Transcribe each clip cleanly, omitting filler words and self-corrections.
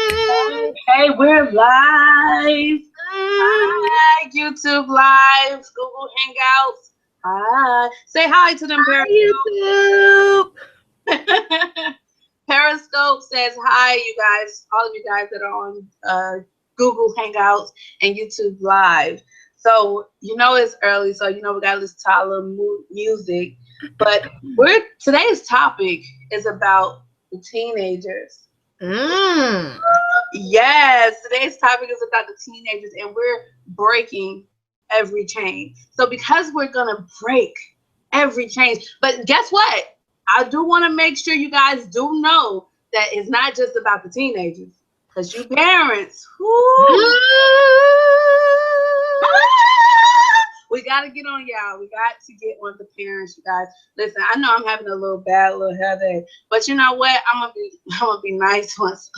Hey, we're live. Hi, YouTube Live, Google Hangouts. Hi. Say hi to them, YouTube. Periscope says hi, you guys, all of you guys that are on Google Hangouts and YouTube Live. So, it's early, so, we got to listen to our little music. But today's topic is about the teenagers. Yes, today's topic is about the teenagers, and we're breaking every chain. So because we're gonna break every chain, but guess what? I do want to make sure you guys do know that it's not just about the teenagers, because you parents, we got to get on y'all. We got to get on the parents, you guys. Listen, I know I'm having a little headache, but you know what? I'm gonna be nice once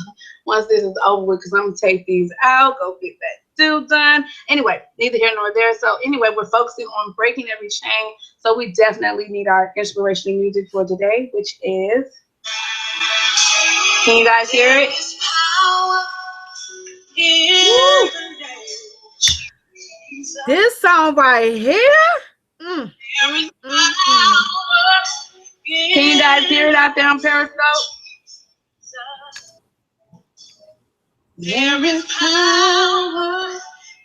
this is over with, because I'm gonna take these out, go get that do done. Anyway, neither here nor there. So anyway, we're focusing on breaking every chain. So we definitely need our inspirational music for today, which is. Can you guys hear it? This song right here. Can you guys hear it out there on Periscope? There is power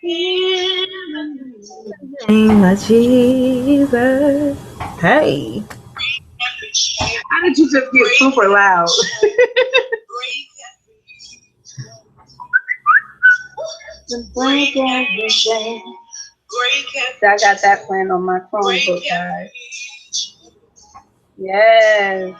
in the name of Jesus. Hey. How did you just get super loud? Break everything. I got that playing on my Chromebook, guys. Yes.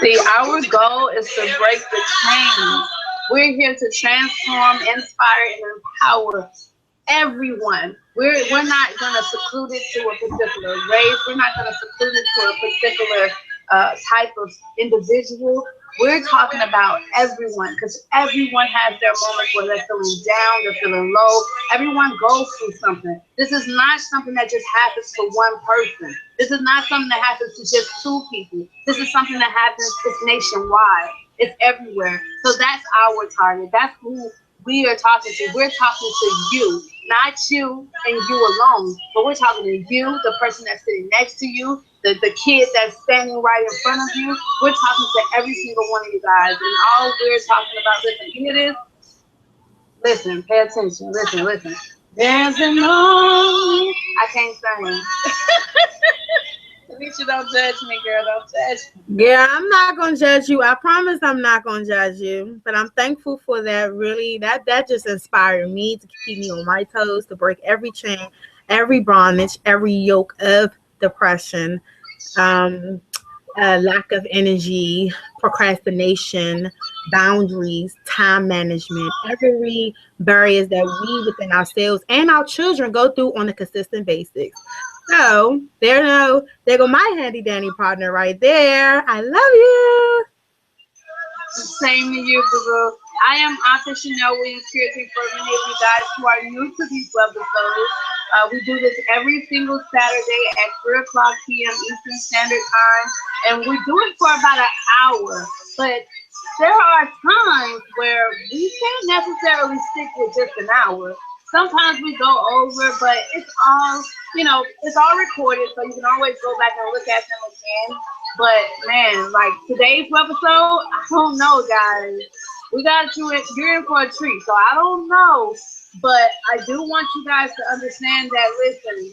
See, our goal is to break the chains. We're here to transform, inspire, and empower everyone. We're not going to seclude it to a particular race. We're not going to seclude it to a particular type of individual. We're talking about everyone, because everyone has their moments where they're feeling down, they're feeling low. Everyone goes through something. This is not something that just happens to one person. This is not something that happens to just two people. This is something that happens, it's nationwide. It's everywhere. So that's our target. That's who we are talking to. We're talking to you, not you and you alone, but we're talking to you, the person that's sitting next to you, the kid that's standing right in front of you. We're talking to every single one of you guys, and all we're talking about, listen, hear this? Listen, pay attention, listen. There's an I can't sing. Tanisha, don't judge me, girl, don't judge me. Yeah, I'm not gonna judge you. I promise I'm not gonna judge you. But I'm thankful for that. Really, that just inspired me to keep me on my toes, to break every chain, every bondage, every yoke of depression, lack of energy, procrastination, boundaries, time management, every barriers that we within ourselves and our children go through on a consistent basis. So there go my handy dandy partner right there. I love you. Same to you, boo. I am Author Shanell Williams-Cureton. For many of you guys who are new to these webisodes, we do this every single Saturday at 3 o'clock p.m. Eastern Standard Time, and we do it for about an hour. But there are times where we can't necessarily stick with just an hour. Sometimes we go over, but it's all, it's all recorded, so you can always go back and look at them again. But man, like today's episode, I don't know, guys. We got you're in for a treat, so I don't know. But I do want you guys to understand that, listen,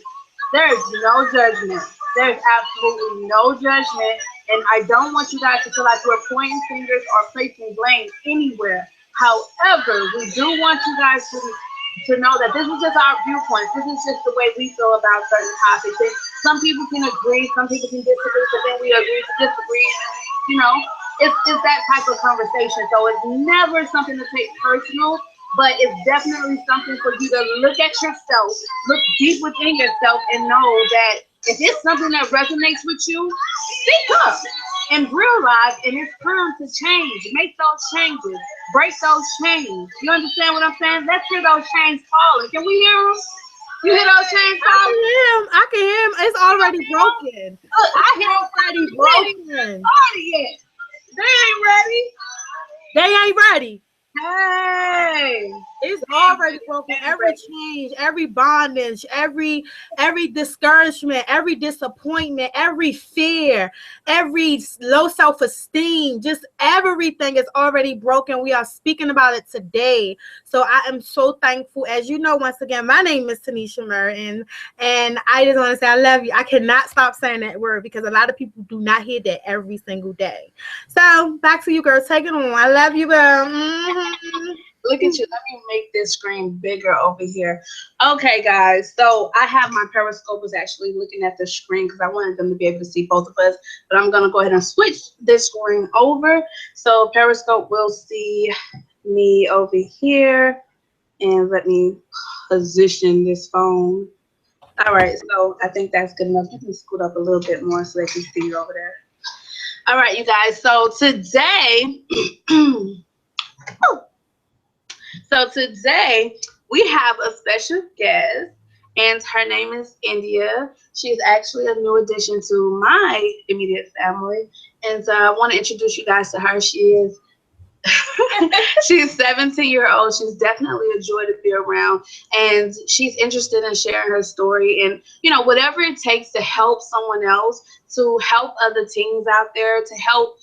there's no judgment. There's absolutely no judgment. And I don't want you guys to feel like we're pointing fingers or placing blame anywhere. However, we do want you guys to know that this is just our viewpoint. This is just the way we feel about certain topics. And some people can agree, some people can disagree, but then we agree to disagree. It's that type of conversation. So it's never something to take personal, but it's definitely something for you to look at yourself, look deep within yourself, and know that if it's something that resonates with you, speak up and realize, and it's time to change. Make those changes. Break those chains. You understand what I'm saying? Let's hear those chains falling. Can we hear them? You hear those chains falling? I can hear him. It's already broken. Look, I It's hear already broken. started yet. They ain't ready. They ain't ready. Hey. It's already broken. Every change, every bondage, every discouragement, every disappointment, every fear, every low self-esteem, just everything is already broken. We are speaking about it today. So I am so thankful. As you know, once again, my name is Tanisha Murden, and I just want to say I love you. I cannot stop saying that word because a lot of people do not hear that every single day. So back to you, girls. Take it on. I love you, girl. Mm-hmm. Look at you. Let me make this screen bigger over here. Okay, guys. So I have my Periscope was actually looking at the screen because I wanted them to be able to see both of us. But I'm going to go ahead and switch this screen over. So Periscope will see me over here. And let me position this phone. All right. So I think that's good enough. You can scoot up a little bit more so they can see you over there. All right, you guys. So today... So today we have a special guest, and her name is India. She's actually a new addition to my immediate family, and so I want to introduce you guys to her. She's 17-year-old. She's definitely a joy to be around, and she's interested in sharing her story and whatever it takes to help someone else, to help other teens out there, to help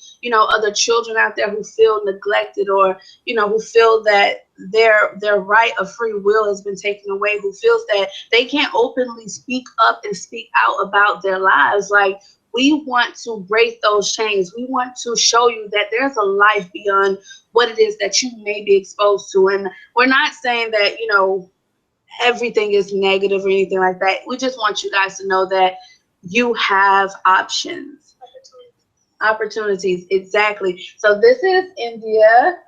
other children out there who feel neglected or who feel that their right of free will has been taken away, who feels that they can't openly speak up and speak out about their lives. Like, we want to break those chains. We want to show you that there's a life beyond what it is that you may be exposed to. And we're not saying that, everything is negative or anything like that. We just want you guys to know that you have options. Opportunities, exactly. So this is India.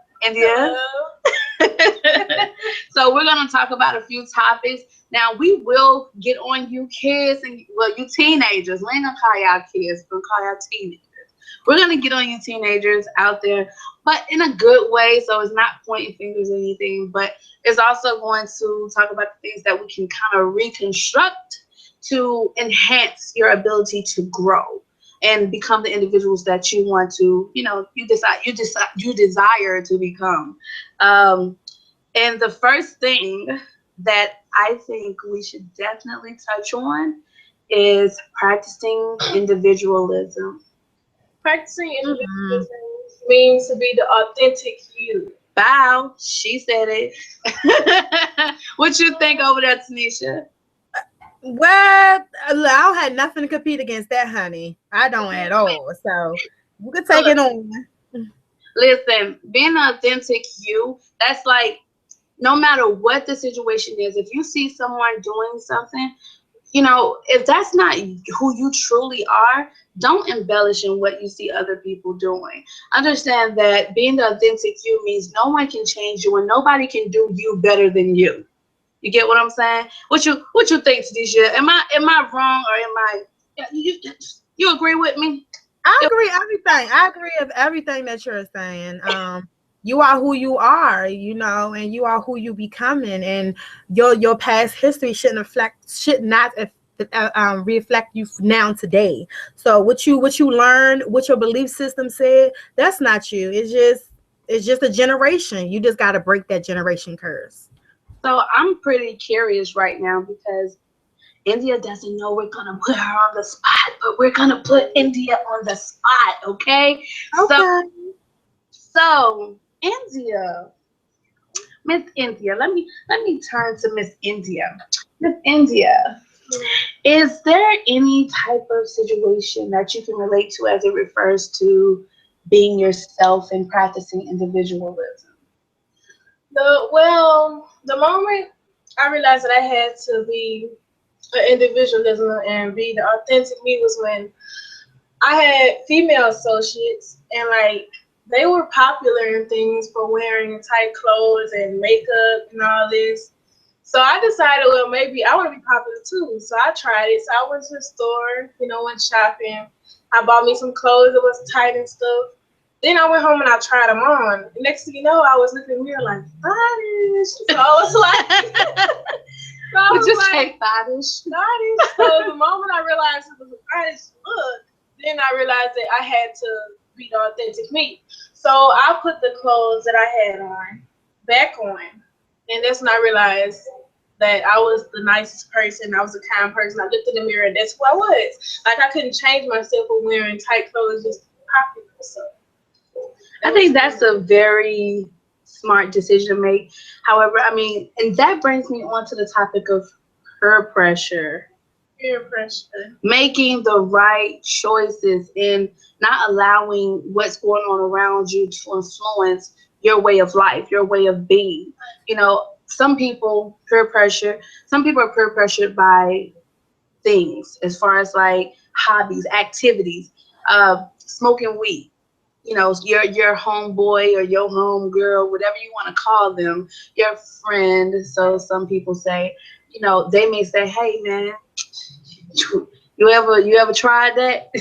So we're going to talk about a few topics. Now, we will get on you kids and, you teenagers. We ain't going to call y'all kids. We're going to call y'all teenagers. We're going to get on you teenagers out there, but in a good way. So it's not pointing fingers or anything, but it's also going to talk about the things that we can kind of reconstruct to enhance your ability to grow and become the individuals that you want to, you desire to become. And the first thing that I think we should definitely touch on is practicing individualism. Practicing individualism means to be the authentic you. Bow, she said it. What you think over there, Tanisha? Well, I don't have nothing to compete against that, honey. I don't at all. So you can take it on. Listen, being an authentic you, that's like, no matter what the situation is, if you see someone doing something, if that's not who you truly are, don't embellish in what you see other people doing. Understand that being the authentic you means no one can change you and nobody can do you better than you. You get what I'm saying? What you think, Tanisha? Am I wrong or am I? You agree with me? I agree everything. I agree with everything that you're saying. You are who you are, and you are who you becoming, and your past history should not reflect you now today. So what you learned, what your belief system said, that's not you. It's just a generation. You just got to break that generation curse. So I'm pretty curious right now because India doesn't know we're going to put her on the spot, but we're going to put India on the spot, okay? Okay. So India, Miss India, let me turn to Miss India. Miss India, is there any type of situation that you can relate to as it refers to being yourself and practicing individualism? The moment I realized that I had to be an individualism and be the authentic me was when I had female associates and they were popular in things for wearing tight clothes and makeup and all this. So I decided, well, maybe I want to be popular too. So I tried it. So I went to the store, went shopping. I bought me some clothes that was tight and stuff. Then I went home and I tried them on. The next thing you know, I was looking in the mirror like, faddish. So I was like, Faddish. So the moment I realized how this look. Then I realized that I had to be the authentic me. So I put the clothes that I had on back on. And that's when I realized that I was the nicest person. I was a kind person. I looked in the mirror and that's who I was. Like I couldn't change myself for wearing tight clothes just popular. So I think that's a very smart decision to make. However, I mean, and that brings me on to the topic of peer pressure. peer pressure. Making the right choices and not allowing what's going on around you to influence your way of life, your way of being. You know, some people are peer pressured by things as far as like hobbies, activities, smoking weed. You know, your homeboy or your homegirl, whatever you want to call them, your friend. So some people say, you know, they may say, hey man, you ever tried that?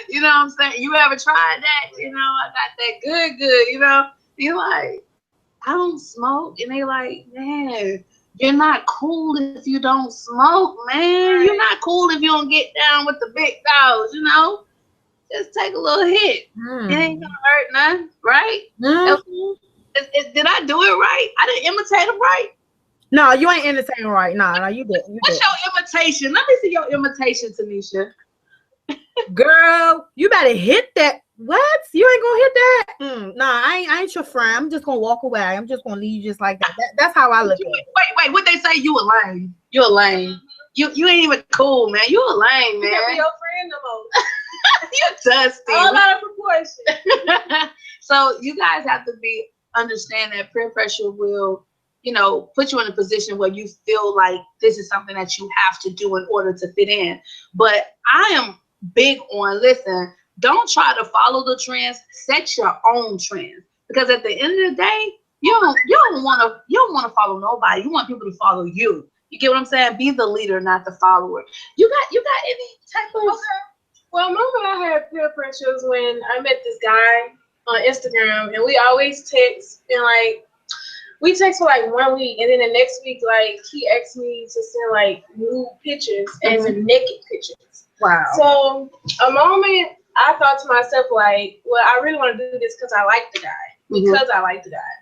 You know what I'm saying? You ever tried that? You know, I got that good, you know? You're like, I don't smoke. And they like, man, you're not cool if you don't smoke, man. You're not cool if you don't get down with the big dogs, you know? Just take a little hit. It ain't gonna hurt none, right? Did I do it right? I didn't imitate him right. No, you ain't entertaining right. No, you did. What's your imitation? Let me see your imitation, Tanisha. Girl, you better hit that. What? You ain't gonna hit that? Nah, I ain't your friend. I'm just gonna walk away. I'm just gonna leave you just like that. That's how I look at it. Wait. What they say? You a lame. You a lame. You ain't even cool, man. You a lame, man. You can't be your friend no more. You dusty. All out of proportion. So you guys have to understand that peer pressure will, you know, put you in a position where you feel like this is something that you have to do in order to fit in. But I am big on, listen, don't try to follow the trends, set your own trends. Because at the end of the day, you don't want to follow nobody. You want people to follow you. You get what I'm saying? Be the leader, not the follower. You got any type of Well, remember I had peer pressures when I met this guy on Instagram, and we always text, and like we text for like 1 week, and then the next week, like he asked me to send like nude pictures as in naked pictures. Wow. So a moment I thought to myself like, well, I really want to do this because I like the guy, because I like the guy,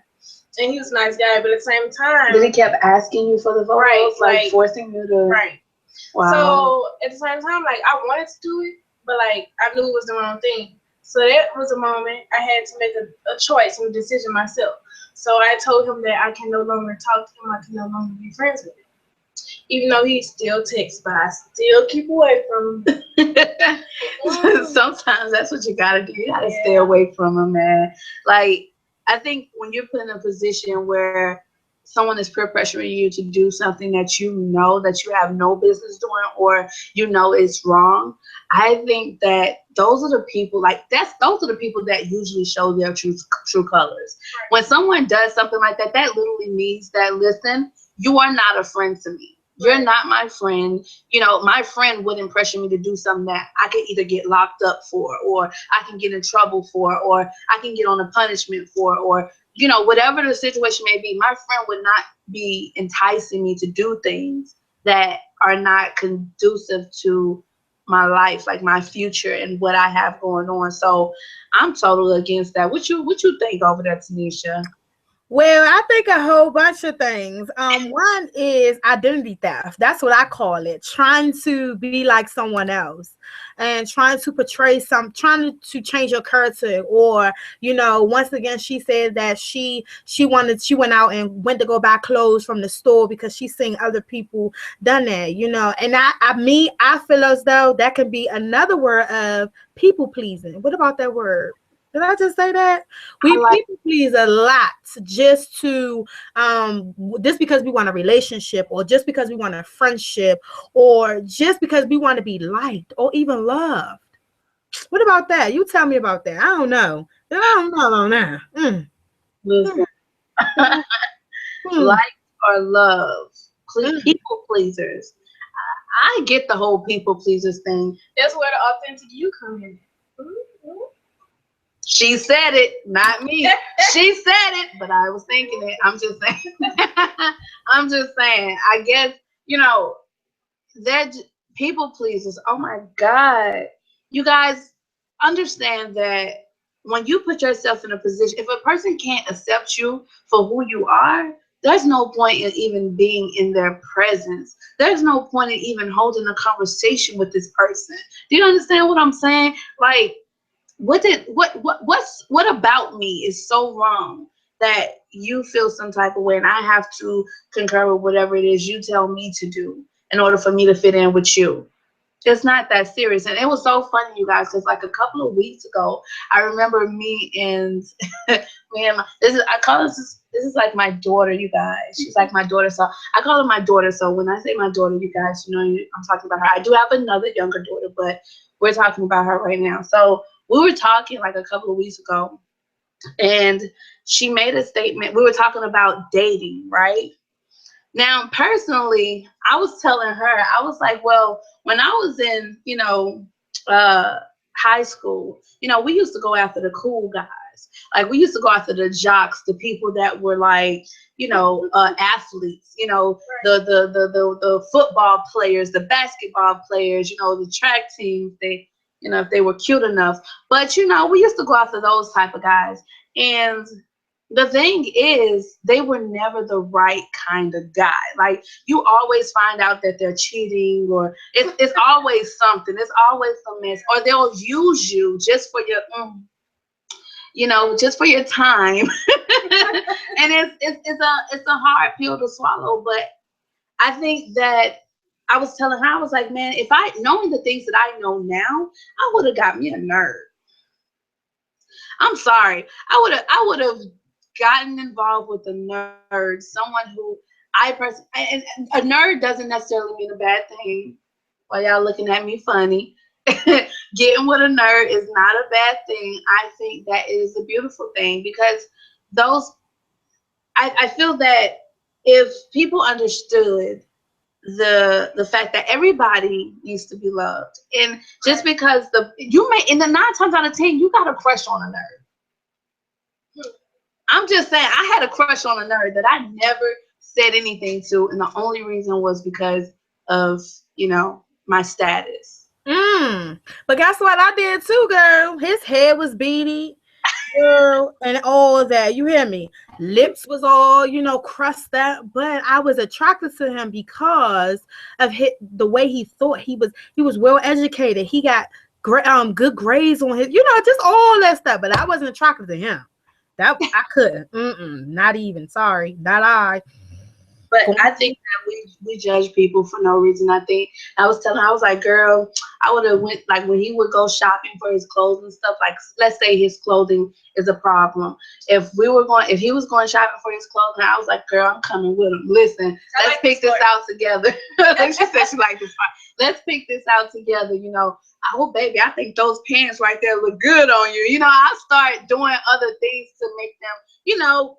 and he was a nice guy, but at the same time, then he kept asking you for the photos, right, like forcing you to Wow. So at the same time, like I wanted to do it, but like I knew it was the wrong thing. So that was a moment I had to make a choice and a decision myself. So I told him that I can no longer talk to him. I can no longer be friends with him. Even though he still texts, but I still keep away from him. Sometimes that's what you gotta do. You gotta stay away from him, man. Like, I think when you're put in a position where someone is peer pressuring you to do something that you know that you have no business doing, or you know it's wrong, I think that those are the people that usually show their true colors. Right. When someone does something like that, that literally means that, listen, you are not a friend to me. You're not my friend. You know, my friend wouldn't pressure me to do something that I could either get locked up for, or I can get in trouble for, or I can get on a punishment for, or, you know, whatever the situation may be. My friend would not be enticing me to do things that are not conducive to my life, like my future and what I have going on. So I'm totally against that. What you think over there, Tanisha? Well, I think a whole bunch of things. One is identity theft. That's what I call it. Trying to be like someone else and trying to portray trying to change your character. Or, you know, once again, she said that she went out and went to go buy clothes from the store because she's seeing other people done that, you know. And I feel as though that can be another word of people pleasing. What about that word? Did I just say that? We people please a lot just to just because we want a relationship, or just because we want a friendship, or just because we want to be liked or even loved. What about that? You tell me about that. I don't know on that. Listen. Like or love. People pleasers. I get the whole people pleasers thing. That's where the authentic you come in. She said it, not me. She said it, but I was thinking it. I'm just saying. I guess, you know, people pleasers. Oh my God. You guys understand that when you put yourself in a position, if a person can't accept you for who you are, there's no point in even being in their presence. There's no point in even holding a conversation with this person. Do you understand what I'm saying? Like, what about me is so wrong that you feel some type of way and I have to concur with whatever it is you tell me to do in order for me to fit in with you? It's not that serious. And it was so funny, you guys, because like a couple of weeks ago, I remember me and me and my, this is I call this is like my daughter, you guys. She's like my daughter, so I call her my daughter. So when I say my daughter, you guys, you know, I'm talking about her. I do have another younger daughter, but we're talking about her right now. So we were talking like a couple of weeks ago, and she made a statement. We were talking about dating, right? Now, personally, I was telling her, I was like, well, when I was in, uh, high school, we used to go after the cool guys. Like, we used to go after the jocks, the people that were like, athletes, the football players, the basketball players, the track teams, if they were cute enough. But, we used to go after those type of guys. And the thing is, they were never the right kind of guy. Like, you always find out that they're cheating, or it's always something. It's always a mess, or they'll use you just for your, just for your time. And it's a hard pill to swallow. But I think that I was telling her, I was like, man, if I knowing the things that I know now, I would have got me a nerd. I'm sorry. I would have gotten involved with a nerd, someone who and a nerd doesn't necessarily mean a bad thing. While y'all looking at me funny, getting with a nerd is not a bad thing. I think that is a beautiful thing because those I feel that if people understood the fact that everybody needs to be loved, and just because you may in the 9 times out of 10 you got a crush on a nerd. I'm just saying, I had a crush on a nerd that I never said anything to, and the only reason was because of, my status. But guess what? I did too, girl. His head was beady, girl, and all that. You hear me? Lips was all, crusted up. But I was attracted to him because of the way he thought. He was well educated. He got good grades on his, just all that stuff. But I wasn't attracted to him. That I couldn't. Not even. Sorry, not I. But I think that we judge people for no reason. I think I was like, girl, I would have went, like, when he would go shopping for his clothes and stuff. Like, let's say his clothing is a problem. If he was going shopping for his clothing, I was like, girl, I'm coming with him. Listen, let's pick this out together. She said she liked this part. Let's pick this out together. Oh, baby, I think those pants right there look good on you. I start doing other things to make them,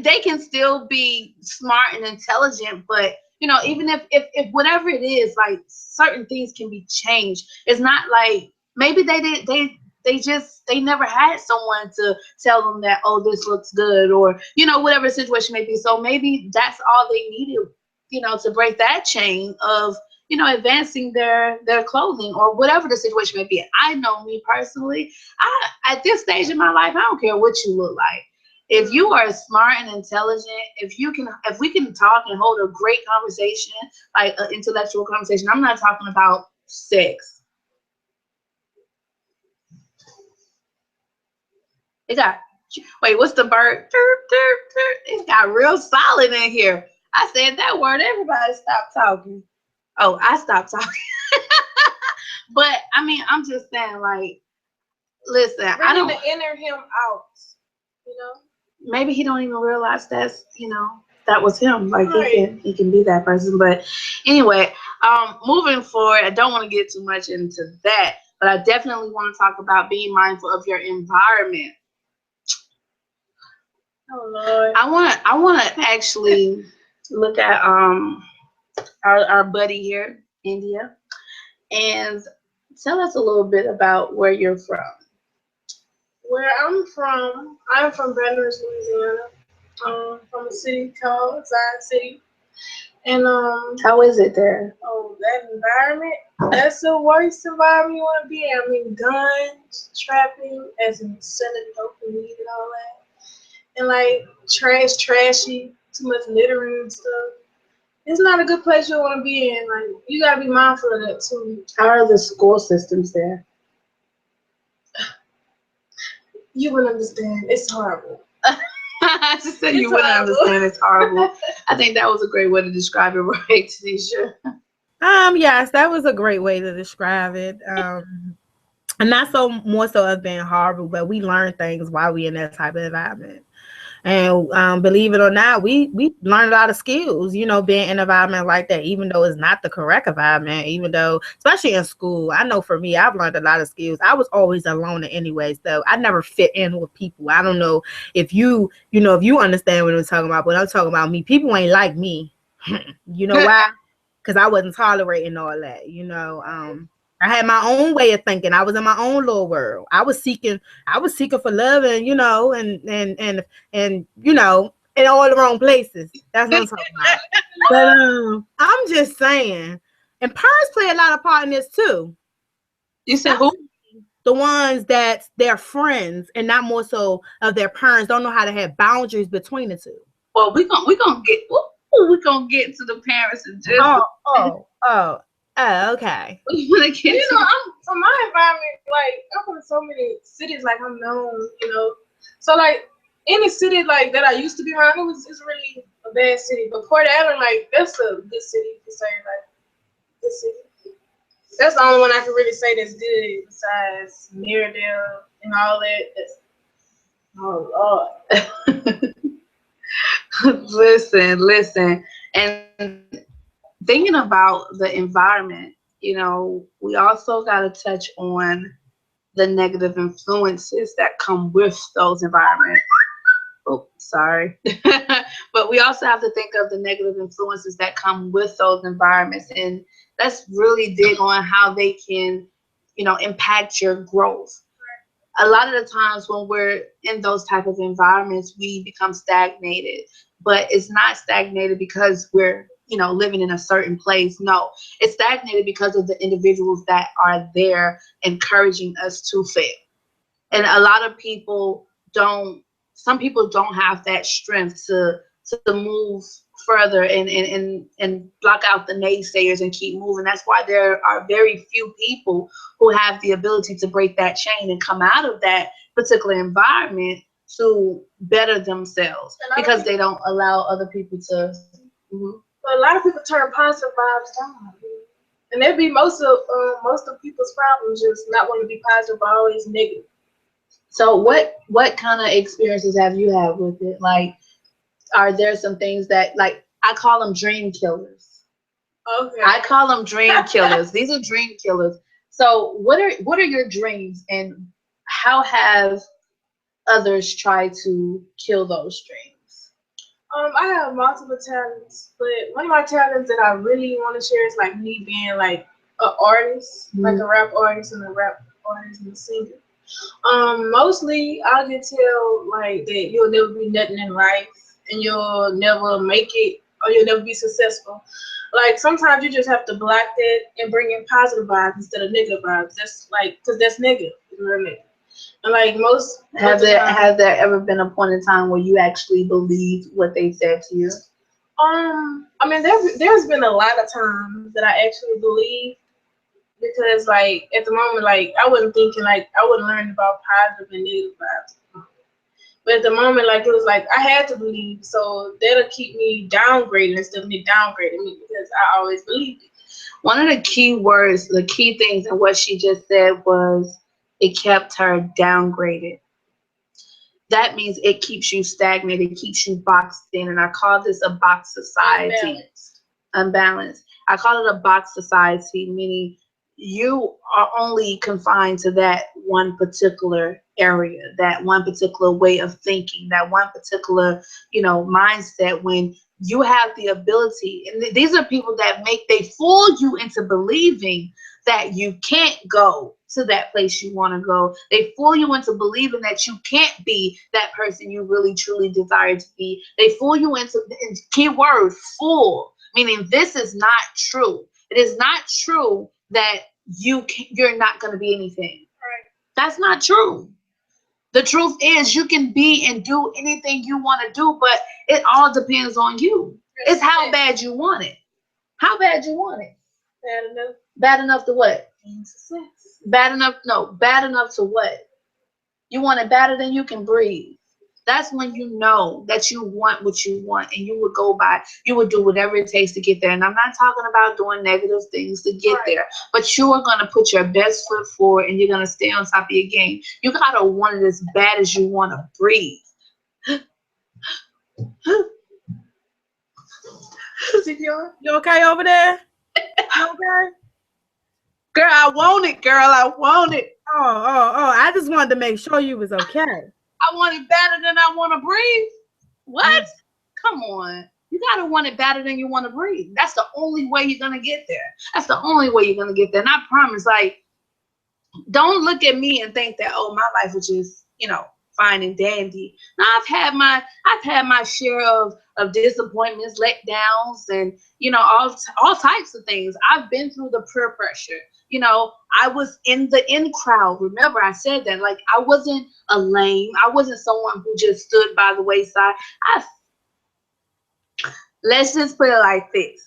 they can still be smart and intelligent, but even if whatever it is, like, certain things can be changed. It's not like maybe they never had someone to tell them that, oh, this looks good, or whatever the situation may be. So maybe that's all they needed, to break that chain of advancing their clothing, or whatever the situation may be. I know me personally, at this stage in my life, I don't care what you look like. If you are smart and intelligent, if we can talk and hold a great conversation, like an intellectual conversation, I'm not talking about sex. Wait, what's the bird? It got real solid in here. I said that word, everybody stop talking. Oh, I stopped talking. But I mean, I'm just saying, like, listen, I don't the inner him out, maybe he don't even realize that was him. Like, right. he can be that person. But anyway, moving forward, I don't want to get too much into that, but I definitely want to talk about being mindful of your environment. Oh Lord. I want to actually look at our buddy here, India, and tell us a little bit about where you're from. Where I'm from Baton Rouge, Louisiana. From a city called Zion City, And how is it there? oh, that environment, that's the worst environment you want to be in. I mean, guns, trapping, as in selling dope and weed and all that. And like trashy, too much littering and stuff. It's not a good place you want to be in. Like, you gotta be mindful of that too. How are the school systems there? You wouldn't understand. It's horrible. I just said It's you wouldn't horrible. understand. It's horrible. I think that was a great way to describe it, right, Tanisha? Yes, that was a great way to describe it. And not so more so as being horrible, but we learn things while we in that type of environment. And believe it or not, we learn a lot of skills, you know, being in an environment like that, even though it's not the correct environment, even though, especially in school, I know for me, I've learned a lot of skills. I was always alone anyway, so I never fit in with people. I don't know if if you understand what I'm talking about, but I'm talking about me. People ain't like me. You know why? Because I wasn't tolerating all that, you know. I had my own way of thinking. I was in my own little world. I was seeking for love, and you know, and you know, in all the wrong places. That's what I'm talking about. But I'm just saying, and parents play a lot of part in this too. You said who? The ones that they're friends and not more so of their parents don't know how to have boundaries between the two. Well, we're gonna get to the parents in just Okay. we want to get You to know, I'm from my environment. Like, I'm from so many cities. Like, I'm known. You know, so like any city like that I used to be around, it's really a bad city. But Port Allen, like, that's a good city to say. Like, good city. That's the only one I can really say that's good besides Mirrodale and all that. That's, oh Lord. listen, and thinking about the environment, you know, we also got to touch on the negative influences that come with those environments. Oh, sorry. But we also have to think of the negative influences that come with those environments, and let's really dig on how they can, you know, impact your growth. A lot of the times when we're in those type of environments, we become stagnated, but it's not stagnated because we're, you know, living in a certain place. No, it's stagnated because of the individuals that are there encouraging us to fail. And a lot of people some people don't have that strength to move further and block out the naysayers and keep moving. That's why there are very few people who have the ability to break that chain and come out of that particular environment to better themselves, because they don't allow other people to. But a lot of people turn positive vibes down. And that'd be most of people's problems, just not want to be positive, but always negative. So what kind of experiences have you had with it? Like, are there some things that, like, I call them dream killers. Okay. I call them dream killers. These are dream killers. So what are your dreams, and how have others tried to kill those dreams? I have multiple talents, but one of my talents that I really want to share is like me being like an artist, like a rap artist and a singer. Mostly I can tell like that you'll never be nothing in life and you'll never make it or you'll never be successful. Like, sometimes you just have to block that and bring in positive vibes instead of negative vibes. That's like, because that's negative. It's real negative. And like most Has there ever been a point in time where you actually believed what they said to you? I mean, there's been a lot of times that I actually believe, because like at the moment, like I wasn't thinking, like I wasn't learning about positive and negative vibes. But at the moment, like it was like I had to believe, so that'll keep me downgrading instead of me downgrading me, because I always believed it. One of the key words, the key things in what she just said was it kept her downgraded. That means it keeps you stagnant, it keeps you boxed in, and I call this a box society. Unbalanced. I call it a box society, meaning you are only confined to that one particular area, that one particular way of thinking, that one particular, mindset, when you have the ability. And these are people that they fool you into believing that you can't go to that place you want to go. They fool you into believing that you can't be that person you really truly desire to be. They fool you into, keyword, fool, meaning this is not true. It is not true that you're not going to be anything. Right. That's not true. The truth is you can be and do anything you want to do, but it all depends on you. It's how bad you want it. How bad you want it. Bad enough. Bad enough to what? Success. Bad enough, no, bad enough to what? You want it better than you can breathe. That's when you know that you want what you want, and you would go by, you would do whatever it takes to get there. And I'm not talking about doing negative things to get there, but you are going to put your best foot forward, and you're going to stay on top of your game. You got to want it as bad as you want to breathe. You okay over there? You okay? Girl, I want it, girl. I want it. Oh, I just wanted to make sure you was okay. I want it better than I want to breathe. What? Come on. You got to want it better than you want to breathe. That's the only way you're going to get there. That's the only way you're going to get there. And I promise, like, don't look at me and think that, oh, my life was just, fine and dandy. Now, I've had my share of disappointments, letdowns, and, all types of things. I've been through the peer pressure. I was in the in crowd. Remember, I said that. Like, I wasn't a lame. I wasn't someone who just stood by the wayside. Let's just put it like this.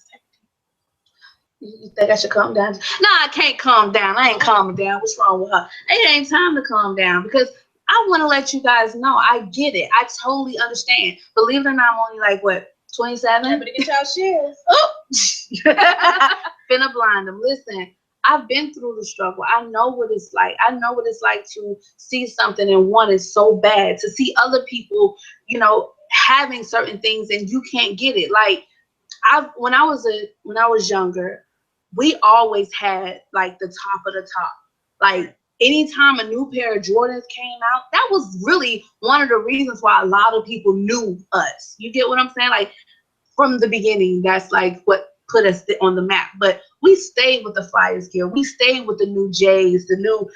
You think I should calm down? No, I can't calm down. I ain't calming down. What's wrong with her? It ain't time to calm down, because I want to let you guys know I get it. I totally understand. Believe it or not, I'm only like, what, 27? But to get y'all shares. Oh, finna blind them. Listen, I've been through the struggle. I know what it's like. I know what it's like to see something and want it so bad. To see other people, having certain things and you can't get it. Like, when I was younger, we always had like the top of the top. Like, anytime a new pair of Jordans came out, that was really one of the reasons why a lot of people knew us. You get what I'm saying? Like, from the beginning, that's like what put us on the map. But we stayed with the Flyers gear. We stayed with the new J's, the new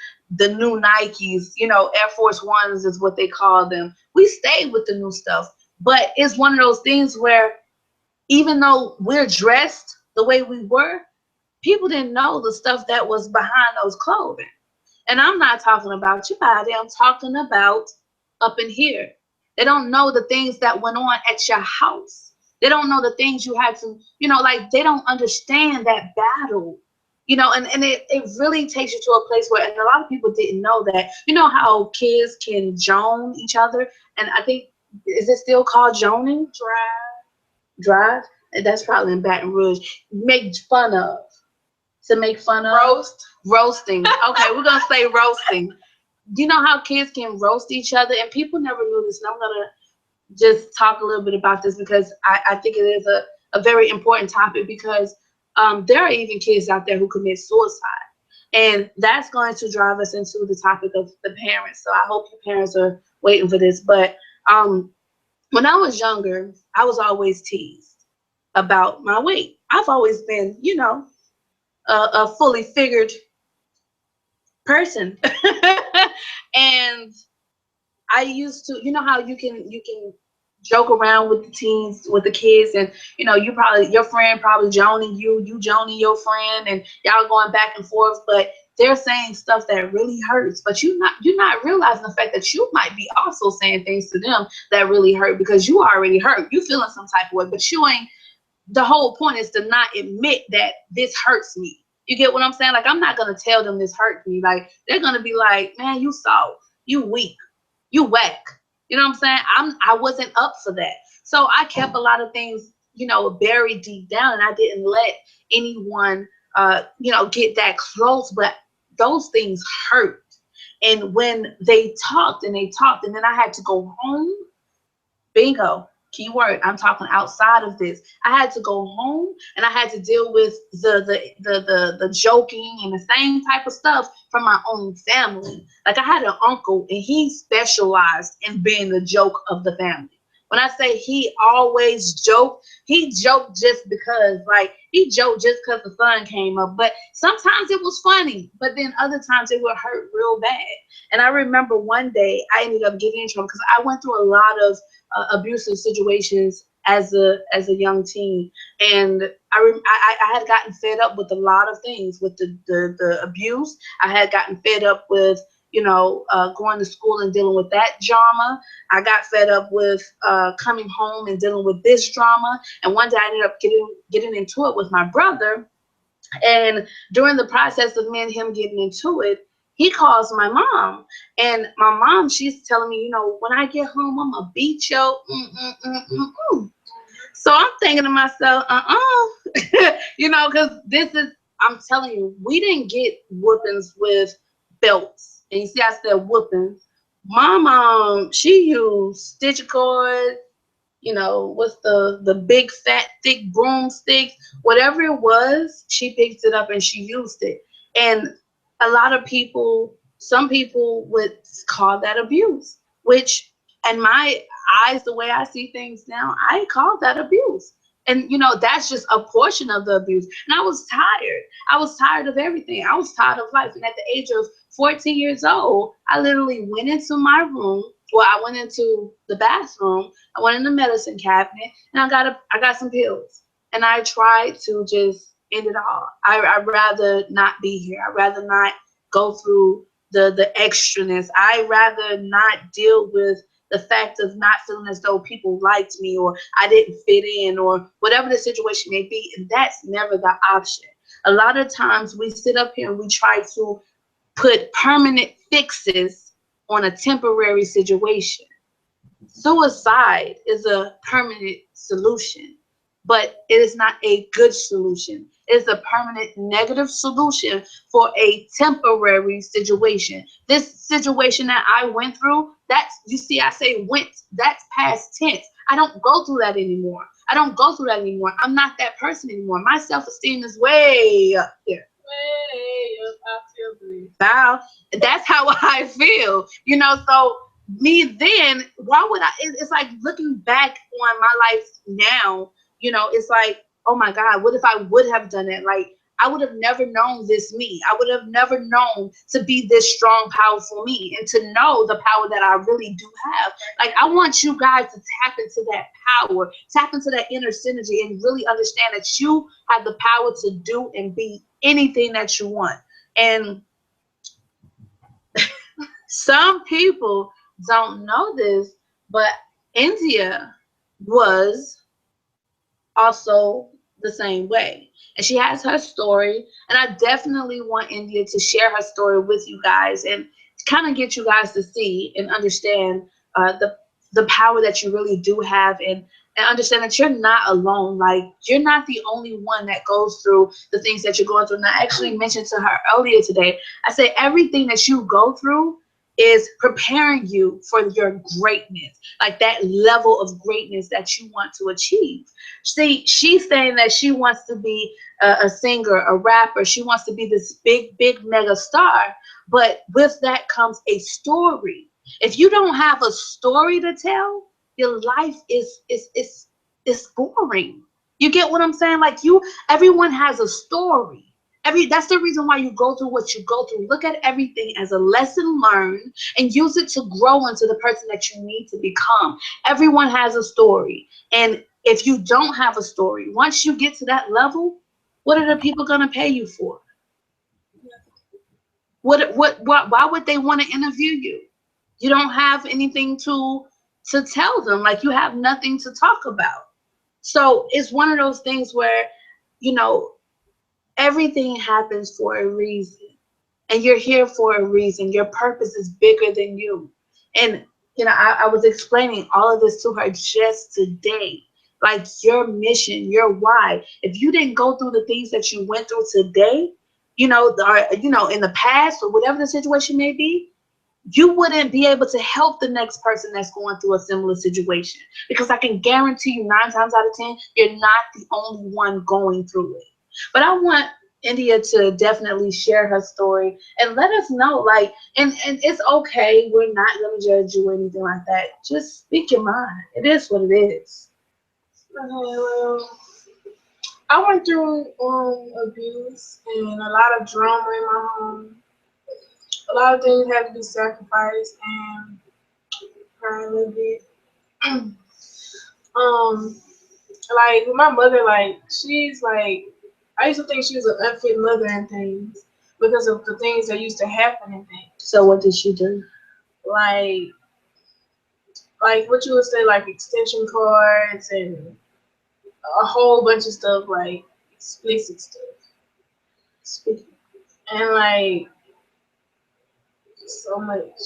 Nikes, Air Force Ones is what they call them. We stayed with the new stuff. But it's one of those things where even though we're dressed the way we were, people didn't know the stuff that was behind those clothing. And I'm not talking about you out there. I'm talking about up in here. They don't know the things that went on at your house. They don't know the things you had to, like, they don't understand that battle, and it really takes you to a place where, and a lot of people didn't know that, how kids can joan each other. And I think, is it still called joning? Drive? That's probably in Baton Rouge. Make fun of. To make fun of. Roasting. Okay, we're going to say roasting. You know how kids can roast each other? And people never knew this. And I'm going to just talk a little bit about this, because I think it is a very important topic, because there are even kids out there who commit suicide. And that's going to drive us into the topic of the parents. So I hope your parents are waiting for this. But when I was younger, I was always teased about my weight. I've always been, a fully figured person. And I used to, how you can joke around with the teens, with the kids, and your friend probably joning you joning your friend, and y'all going back and forth, but they're saying stuff that really hurts, but you're not realizing the fact that you might be also saying things to them that really hurt, because you already hurt. You feeling some type of way, but you ain't. The whole point is to not admit that this hurts me. You get what I'm saying? Like, I'm not gonna tell them this hurts me. Like, they're gonna be like, man, you soft, you weak, you whack. You know what I'm saying? I wasn't up for that. So I kept a lot of things, buried deep down, and I didn't let anyone, get that close. But those things hurt. And when they talked, and then I had to go home. Bingo. Keyword. I'm talking outside of this. I had to go home, and I had to deal with the joking and the same type of stuff from my own family. Like, I had an uncle, and he specialized in being the joke of the family. When I say he always joked, he joked just because, he joked just because the sun came up. But sometimes it was funny, but then other times it would hurt real bad. And I remember one day I ended up getting in trouble because I went through a lot of abusive situations as a young teen. And I had gotten fed up with a lot of things, with the abuse. I had gotten fed up with, going to school and dealing with that drama. I got fed up with coming home and dealing with this drama. And one day I ended up getting into it with my brother. And during the process of me and him getting into it, he calls my mom. And my mom, she's telling me, when I get home, I'm going to beat yo. So I'm thinking to myself, because I'm telling you, we didn't get whoopings with belts. And you see, I said whoopings. My mom, she used stitch cords, what's the big fat thick broomsticks, whatever it was, she picked it up and she used it. And a lot of people, some people would call that abuse, which in my eyes, the way I see things now, I call that abuse. And that's just a portion of the abuse. And I was tired. I was tired of everything. I was tired of life. And at the age of 14 years old, I literally went into my room. Well, I went into the bathroom. I went in the medicine cabinet, and I got some pills. And I tried to just end it all. I'd rather not be here. I'd rather not go through the extraness. I'd rather not deal with the fact of not feeling as though people liked me, or I didn't fit in, or whatever the situation may be. And that's never the option. A lot of times we sit up here and we try to put permanent fixes on a temporary situation. Suicide is a permanent solution, but it is not a good solution. It is a permanent negative solution for a temporary situation. This situation that I went through, I say went, that's past tense. I don't go through that anymore. I'm not that person anymore. My self-esteem is way up there. Wow, that's how I feel. So me then, why would I? It's like looking back on my life now. It's like, oh my God, what if I would have done it? Like, I would have never known this me. I would have never known to be this strong, powerful me, and to know the power that I really do have. Like, I want you guys to tap into that power, tap into that inner synergy, and really understand that you have the power to do and be anything that you want. And some people don't know this, but India was also the same way. And she has her story. And I definitely want India to share her story with you guys and kind of get you guys to see and understand the power that you really do have, and understand that you're not alone. Like, you're not the only one that goes through the things that you're going through. And I actually mentioned to her earlier today, I say everything that you go through is preparing you for your greatness, like that level of greatness that you want to achieve. See, she's saying that she wants to be a singer, a rapper. She wants to be this big, big mega star. But with that comes a story. If you don't have a story to tell, your life is boring. You get what I'm saying? Like, everyone has a story. That's the reason why you go through what you go through. Look at everything as a lesson learned and use it to grow into the person that you need to become. Everyone has a story. And if you don't have a story, once you get to that level, what are the people going to pay you for? Why would they want to interview you? You don't have anything to tell them. Like, you have nothing to talk about. So it's one of those things where, everything happens for a reason. And you're here for a reason. Your purpose is bigger than you. And, I was explaining all of this to her just today. Like, your mission, your why. If you didn't go through the things that you went through today, in the past, or whatever the situation may be, you wouldn't be able to help the next person that's going through a similar situation. Because I can guarantee you 9 times out of 10, you're not the only one going through it. But I want India to definitely share her story and let us know, like, and it's okay. We're not going to judge you or anything like that. Just speak your mind. It is what it is. Okay, well, I went through abuse and a lot of drama in my home. A lot of things had to be sacrificed, and crying a little bit. Like with my mother, like she's like I used to think she was an unfit mother and things because of the things that used to happen and things. So what did she do? Like what you would say, like extension cords and a whole bunch of stuff, like explicit stuff. Speak. And like so much.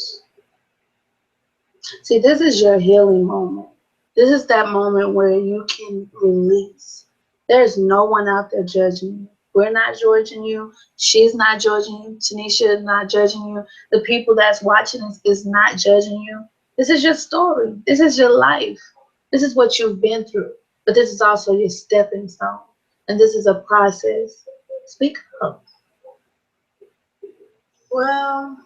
See, this is your healing moment. This is that moment where you can release. There's no one out there judging you. We're not judging you. She's not judging you. Tanisha is not judging you. The people that's watching this is not judging you. This is your story. This is your life. This is what you've been through. But this is also your stepping stone. And this is a process. Speak up. Well,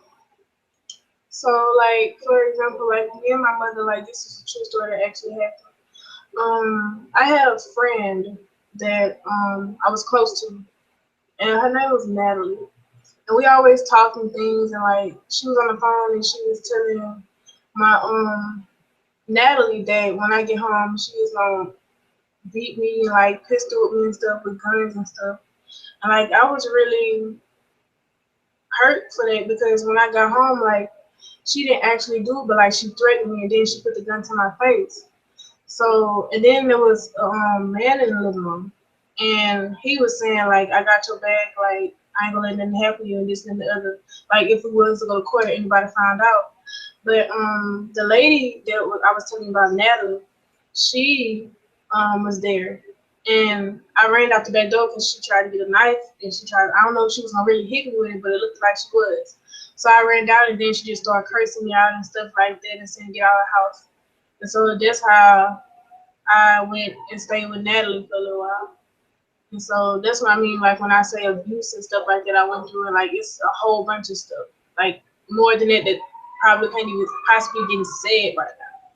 so like for example, like me and my mother, like this is a true story that actually happened. I had a friend that I was close to, and her name was Natalie. And we always talking things, and like she was on the phone and she was telling my Natalie that when I get home she was gonna beat me and like pistol with me and stuff with guns and stuff. And like I was really hurt for that because when I got home, like she didn't actually do it, but like she threatened me and then she put the gun to my face. So, and then there was a man in the living room, and he was saying like, "I got your back. Like, I ain't gonna let nothing happen to you and this and the other. Like, if we was to go to court, anybody found out." But the lady that I was telling you about, Natalie, she was there, and I ran out the back door because she tried to get a knife, and she tried. I don't know if she was gonna really hit me with it, but it looked like she was. So I ran down, and then she just started cursing me out and stuff like that, and saying, "Get out of the house." And so that's how I went and stayed with Natalie for a little while. And so that's what I mean, like when I say abuse and stuff like that, I went through it, like it's a whole bunch of stuff. Like more than that probably can't even possibly get said right now.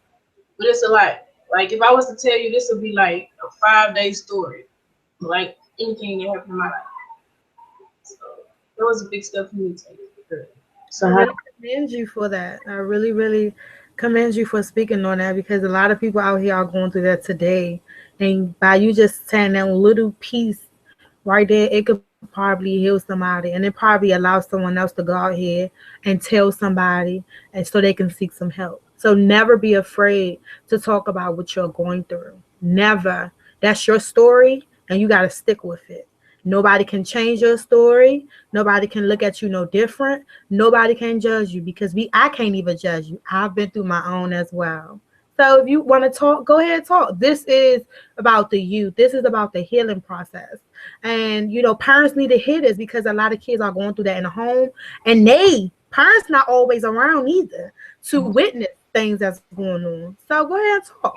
But it's a lot. Like if I was to tell you, this would be like a 5-day story. Like anything that happened in my life. So that was a big step for me to take. So I how really commend you for that. I really, really commend you for speaking on that because a lot of people out here are going through that today. And by you just saying that little piece right there, it could probably heal somebody and it probably allows someone else to go out here and tell somebody and so they can seek some help. So never be afraid to talk about what you're going through. Never. That's your story and you got to stick with it. Nobody can change your story. Nobody can look at you no different. Nobody can judge you because I can't even judge you. I've been through my own as well. So if you want to talk, go ahead and talk. This is about the youth. This is about the healing process. And parents need to hear this because a lot of kids are going through that in the home, and parents not always around either to witness things that's going on. So go ahead and talk.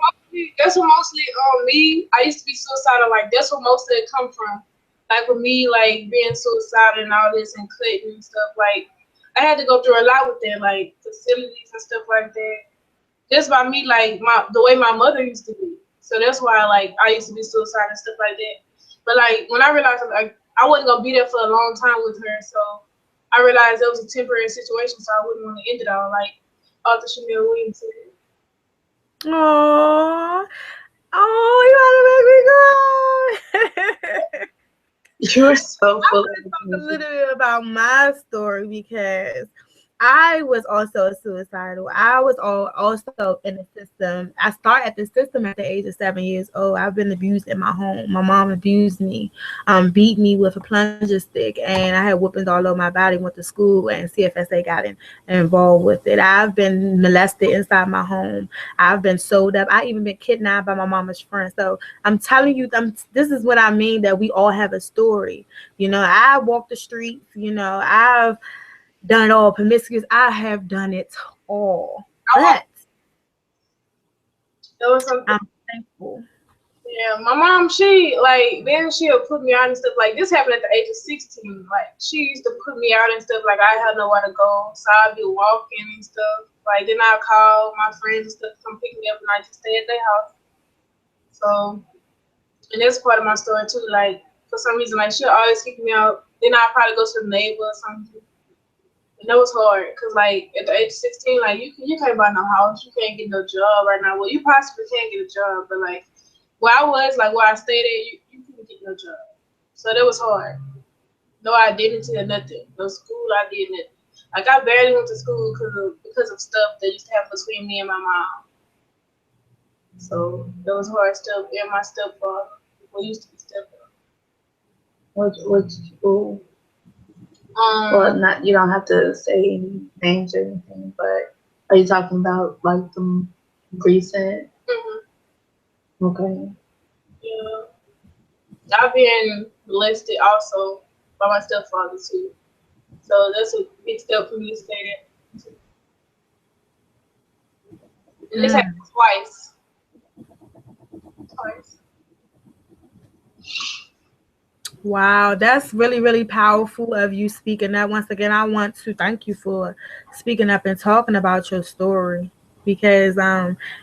That's what mostly me. I used to be suicidal. Like that's what most of it come from. Like with me, like being suicidal and all this and cutting and stuff. Like I had to go through a lot with that, like facilities and stuff like that. Just by me, like the way my mother used to be. So that's why like I used to be suicidal and stuff like that. But like when I realized like I wasn't gonna be there for a long time with her, so I realized it was a temporary situation, so I wouldn't want to end it all. Like Author Shanell Williams said. Oh, oh, you want to make me cry. you're so I full want to of talk a energy. little bit about my story because I was also suicidal. I was also in the system. I started at the system at the age of 7 years old. I've been abused in my home. My mom abused me, beat me with a plunger stick, and I had whoopings all over my body. Went to school, and CFSA got involved with it. I've been molested inside my home. I've been sold up. I even been kidnapped by my mama's friend. So I'm telling you, this is what I mean that we all have a story. I walk the streets. I've done it all. Promiscuous. I have done it all. But That was something. I'm thankful. Yeah, my mom, she like then she'll put me out and stuff. Like this happened at the age of 16. Like she used to put me out and stuff. Like I had nowhere to go, so I'd be walking and stuff. Like then I'd call my friends and stuff to come pick me up, and I just stay at their house. So, and that's part of my story too. Like for some reason, like she'll always kick me out. Then I'd probably go to the neighbor or something. And that was hard, cause like at the age of 16, like you can't buy no house, you can't get no job right now. Well, you possibly can get a job, but like where I was, like where I stayed at, you couldn't get no job. So that was hard. No identity or nothing. No school, I did nothing. Like I barely went to school because of stuff that used to happen between me and my mom. So that was hard stuff. And my stepfather, what used to be stepfather. Which school? Well, not, you don't have to say any names or anything, but are you talking about like the recent? Mm-hmm. Okay. Yeah. I've been molested also by my stepfather too. So that's a big step for me to say that. And this happened twice. Wow, that's really, really powerful of you speaking that. Once again, I want to thank you for speaking up and talking about your story, because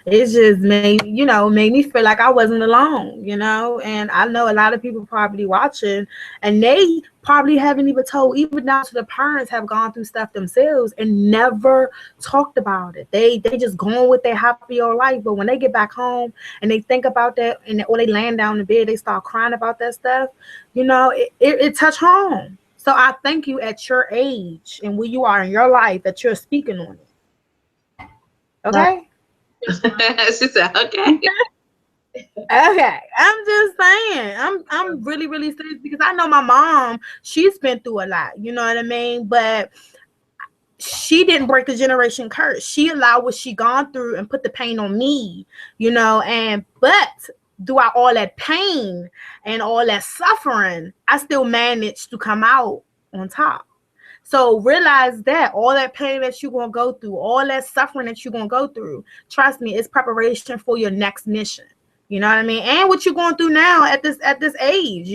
it just made me feel like I wasn't alone, and I know a lot of people probably watching, and they probably haven't even told, even down to the parents have gone through stuff themselves and never talked about it. They just going with their happier life, but when they get back home and they think about that, or they laying down in bed, they start crying about that stuff. It touched home. So I thank you at your age and where you are in your life that you're speaking on it. Okay? She said, okay. Okay. I'm just saying. I'm really, really serious, because I know my mom, she's been through a lot, you know what I mean? But she didn't break the generation curse. She allowed what she gone through and put the pain on me, but throughout all that pain and all that suffering, I still managed to come out on top. So realize that all that pain that you're going to go through, all that suffering that you're going to go through, trust me, it's preparation for your next mission. You know what I mean? And what you're going through now at this age,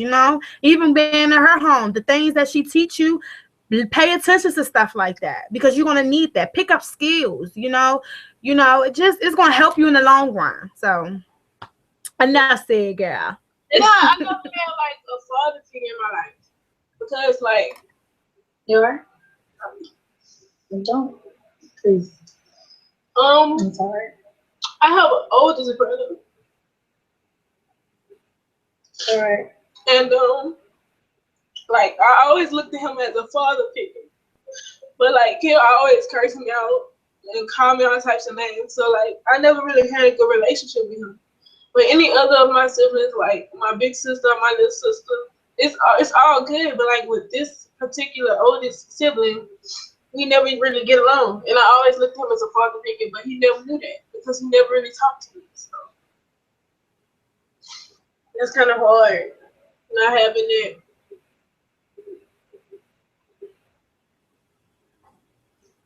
even being in her home, the things that she teach you, pay attention to stuff like that, because you're going to need that. Pick up skills, it's going to help you in the long run. So enough said, girl. And I never had like a father figure in my life, because like You are? Don't. Please. I'm sorry. I have an oldest brother. All right. And like I always looked at him as a father figure. But like he'll always curse me out and call me all types of names. So like I never really had a good relationship with him. But any other of my siblings, like my big sister, my little sister, it's all good. But like with this particular oldest sibling, we never really get along. And I always looked at him as a father figure, but he never knew that because he never really talked to me. So that's kind of hard not having that.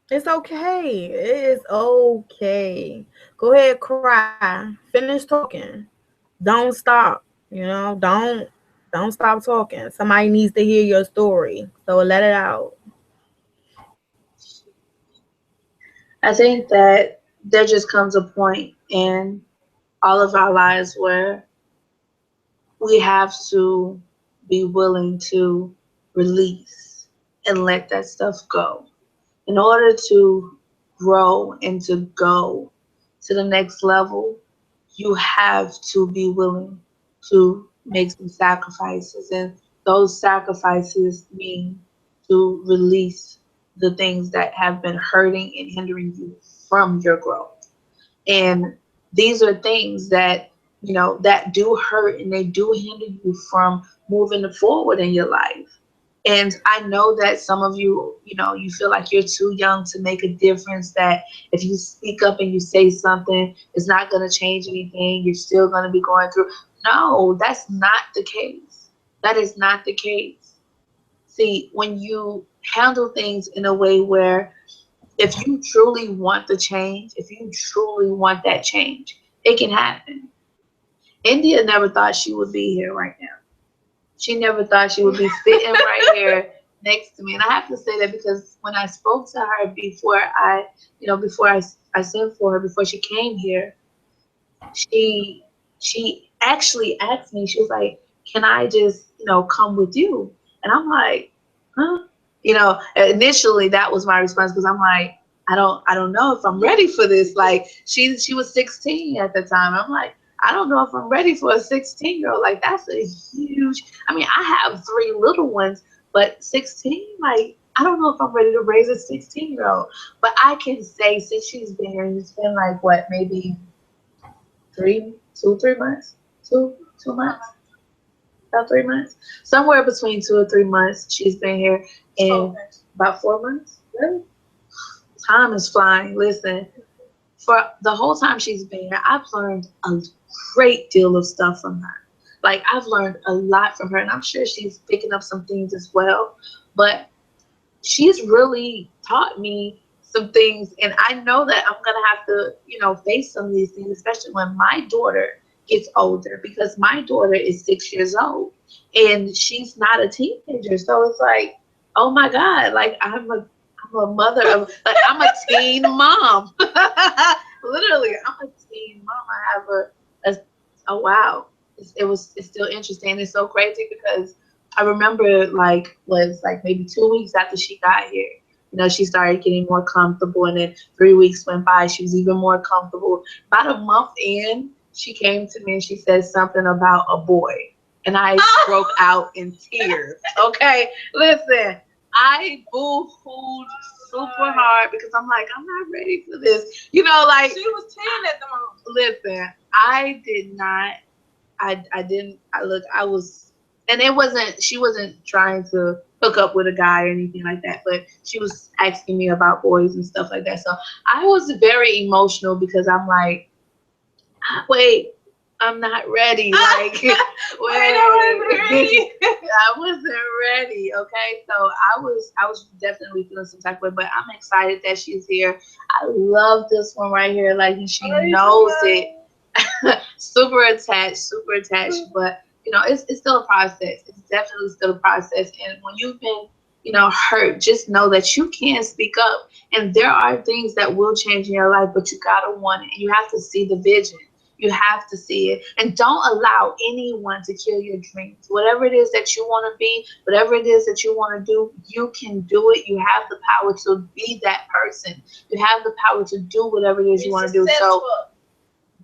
It's okay. It is okay. Go ahead, cry. Finish talking. Don't stop. Don't stop talking. Somebody needs to hear your story. So let it out. I think that there just comes a point in all of our lives where we have to be willing to release and let that stuff go. In order to grow and to go to the next level, you have to be willing to make some sacrifices. And those sacrifices mean to release the things that have been hurting and hindering you from your growth. And these are things that, that do hurt and they do hinder you from moving forward in your life. And I know that some of you, you feel like you're too young to make a difference, that if you speak up and you say something, it's not going to change anything. You're still going to be going through. No, that's not the case. That is not the case. See, when you handle things in a way where if you truly want the change, if you truly want that change, it can happen. India never thought she would be here right now. She never thought she would be sitting right here next to me. And I have to say that because when I spoke to her before I sent for her, before she came here, she actually asked me, she was like, can I just, come with you? And I'm like, huh? Initially that was my response, because I'm like, I don't know if I'm ready for this. Like she was 16 at the time. I'm like, I don't know if I'm ready for a 16-year-old. Like, that's a huge, I mean, I have 3 little ones, but 16, like, I don't know if I'm ready to raise a 16-year-old. But I can say since she's been here, it's been like, what, maybe 3 months? 2 months? About 3 months? Somewhere between 2 or 3 months she's been here. And about 4 months? Really? Time is flying. Listen, for the whole time she's been here, I've learned a great deal of stuff from her. Like, I've learned a lot from her, and I'm sure she's picking up some things as well. But she's really taught me some things, and I know that I'm gonna have to, face some of these things, especially when my daughter gets older, because my daughter is 6 years old and she's not a teenager. So it's like, oh my God, like I'm a mother of, like, I'm a teen mom. Literally, I'm a teen mom. I have a oh wow. It's still interesting. It's so crazy because I remember, like, was like maybe 2 weeks after she got here, she started getting more comfortable, and then 3 weeks went by, she was even more comfortable. About a month in, she came to me and she said something about a boy, and I broke out in tears. Okay, listen, I boo-hooed super hard because I'm like, I'm not ready for this. Like, she was 10 at the moment. Listen, I did not. I didn't. I was, and she wasn't trying to hook up with a guy or anything like that, but she was asking me about boys and stuff like that. So I was very emotional because I'm like, wait, I'm not ready. Like, wait, I wasn't ready. Okay, so I was definitely feeling some type of way, but I'm excited that she's here. I love this one right here. Like, she knows it. super attached, but it's still a process. It's definitely still a process. And when you've been, hurt, just know that you can speak up. And there are things that will change in your life, but you gotta want it. And you have to see the vision. You have to see it. And don't allow anyone to kill your dreams. Whatever it is that you want to be, whatever it is that you want to do, you can do it. You have the power to be that person. You have the power to do whatever it is you want to do. So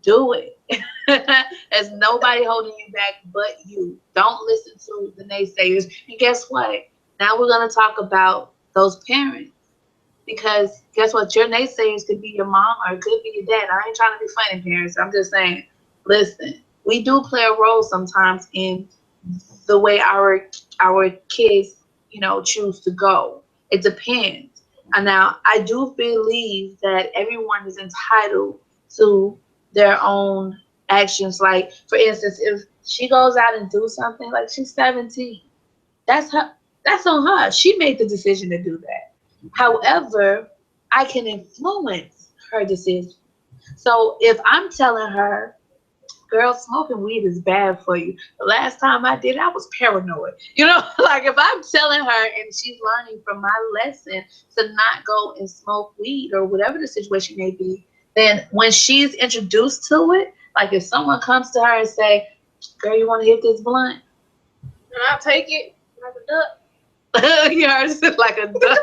do it. There's nobody holding you back but you. Don't listen to the naysayers. And guess what? Now we're going to talk about those parents. Because guess what? Your naysayers could be your mom or it could be your dad. I ain't trying to be funny, parents. I'm just saying, listen, we do play a role sometimes in the way our kids, choose to go. It depends. And now I do believe that everyone is entitled to their own actions. Like, for instance, if she goes out and do something, like, she's 17, that's on her. She made the decision to do that. However, I can influence her decision. So if I'm telling her, girl, smoking weed is bad for you. The last time I did it, I was paranoid. Like, if I'm telling her and she's learning from my lesson to not go and smoke weed or whatever the situation may be, then when she's introduced to it, like if someone comes to her and say, girl, you want to hit this blunt? And I'll take it like a duck. You heard it, like a duck.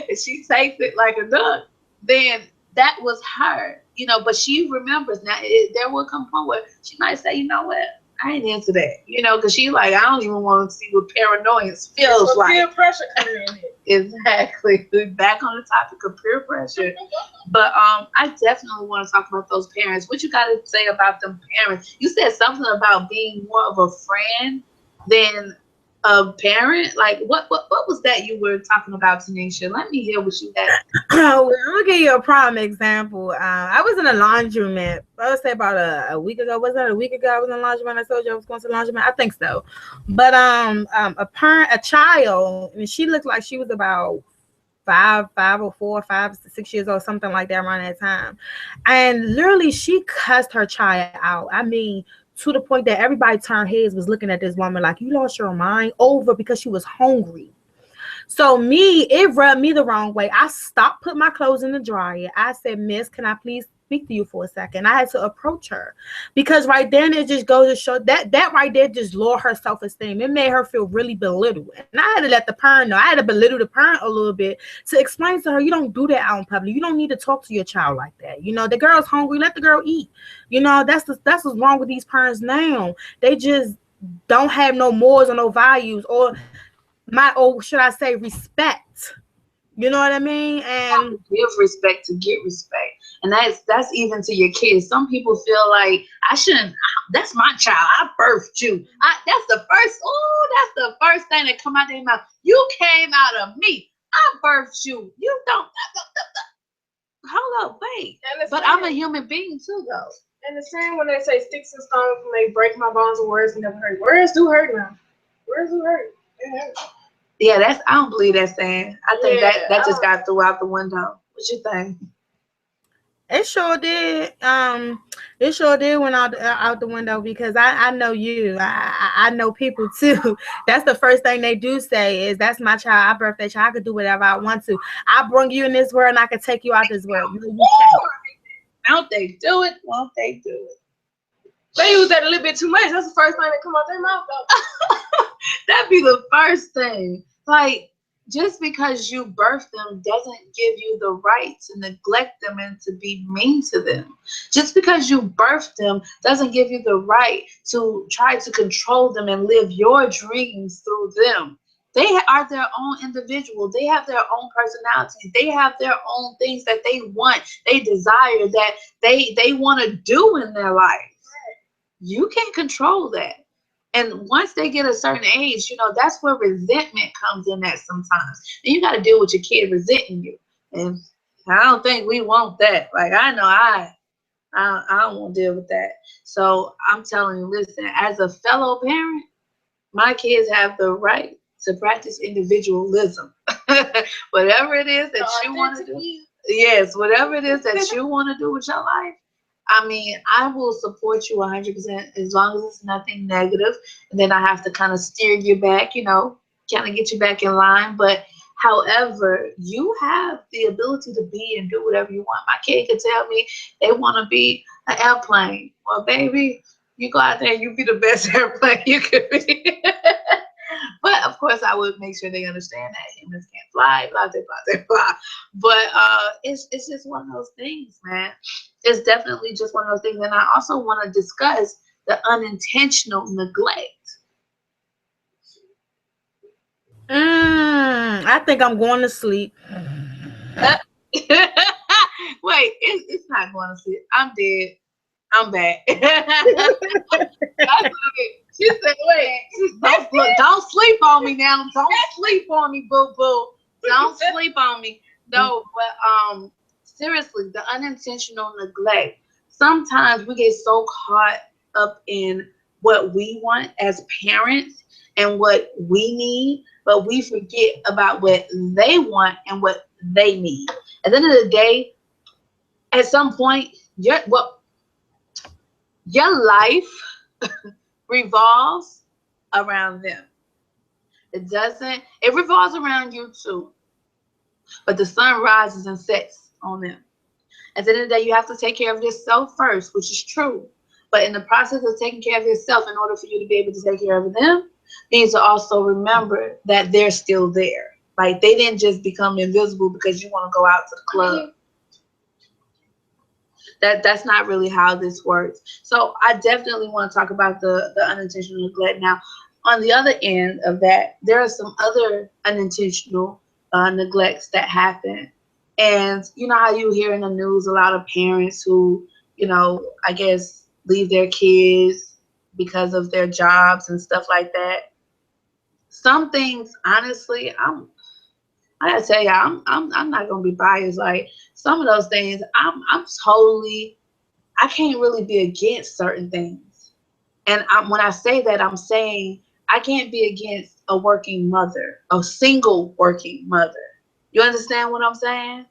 And she takes it like a duck, then that was her, but she remembers. Now there will come a point where she might say, you know what, I ain't into that, because she's like, I don't even want to see what paranoia feels like. Peer pressure coming in it. Exactly. Back on the topic of peer pressure. But I definitely want to talk about those parents. What you got to say about them parents? You said something about being more of a friend than a parent. Like, what was that you were talking about, Tanisha? Let me hear what you had. Well, I'm gonna give you a prime example. I was in a laundromat. I would say about a week ago. Was that a week ago? I was in a laundromat. I told you I was going to the laundromat. I think so. But a child, and she looked like she was about 5, 6 years old, something like that around that time. And literally, she cussed her child out. I mean, to the point that everybody turned heads, was looking at this woman like, you lost your mind, over because she was hungry. So it rubbed me the wrong way. I stopped, put my clothes in the dryer. I said, Miss, can I please speak to you for a second. I had to approach her because right then it just goes to show that right there just lowered her self-esteem. It made her feel really belittled. And I had to let the parent know. I had to belittle the parent a little bit to explain to her, you don't do that out in public. You don't need to talk to your child like that. You know, the girl's hungry, let the girl eat. You know, that's what's wrong with these parents now. They just don't have no morals or no values or should I say respect. You know what I mean? And give respect to get respect, and that's even to your kids. Some people feel like I shouldn't. That's my child. I birthed you. That's the first thing that come out their mouth. You came out of me. I birthed you. You don't. Hold up, wait. But I'm a human being too, though. And the same when they say sticks and stones may break my bones, and words never hurt. Words do hurt now. Words do hurt. It hurts. Yeah, I don't believe that saying. I think that just got thrown out the window. What you think? it sure did. It sure did went out the window because I know you. I know people too. That's the first thing they do say is that's my child. I birthed that child. I could do whatever I want to. I bring you in this world and I can take you out this world. You can't. Won't they do it? Won't they do it? They use that a little bit too much. That's the first thing that come out their mouth though. That'd be the first thing. Like, just because you birthed them doesn't give you the right to neglect them and to be mean to them. Just because you birthed them doesn't give you the right to try to control them and live your dreams through them. They are their own individual. They have their own personality. They have their own things that they want, they desire, that they want to do in their life. You can't control that. And once they get a certain age, you know, that's where resentment comes in at sometimes. And you got to deal with your kid resenting you. And I don't think we want that. Like, I know I don't want to deal with that. So I'm telling you, listen, as a fellow parent, my kids have the right to practice individualism. Whatever it is that you want to do. Yes, whatever it is that you want to do with your life. I mean, I will support you 100% as long as it's nothing negative. And then I have to kind of steer you back, you know, kind of get you back in line. But however, you have the ability to be and do whatever you want. My kid can tell me they want to be an airplane. Well, baby, you go out there and you be the best airplane you could be. But of course, I would make sure they understand that humans can't fly, blah, blah, blah, blah. But it's just one of those things, man. It's definitely just one of those things. And I also want to discuss the unintentional neglect. I think I'm going to sleep. Wait, it's not going to sleep. I'm dead. I'm back. She said, wait, don't sleep on me now. Don't sleep on me, boo-boo. Don't sleep on me. No, but seriously, the unintentional neglect. Sometimes we get so caught up in what we want as parents and what we need, but we forget about what they want and what they need. At the end of the day, at some point, your life revolves around them. It revolves around you too. But the sun rises and sets on them. At the end of the day, you have to take care of yourself first, which is true. But in the process of taking care of yourself, in order for you to be able to take care of them, you need to also remember that they're still there. Like, they didn't just become invisible because you want to go out to the club. That's not really how this works. So I definitely want to talk about the unintentional neglect. Now, on the other end of that, there are some other unintentional neglects that happen. And you know how you hear in the news a lot of parents who, you know, I guess leave their kids because of their jobs and stuff like that. Some things, honestly, I gotta tell you, I'm not gonna be biased. Like, some of those things, I can't really be against certain things. And when I say that, I'm saying I can't be against a working mother, a single working mother. You understand what I'm saying?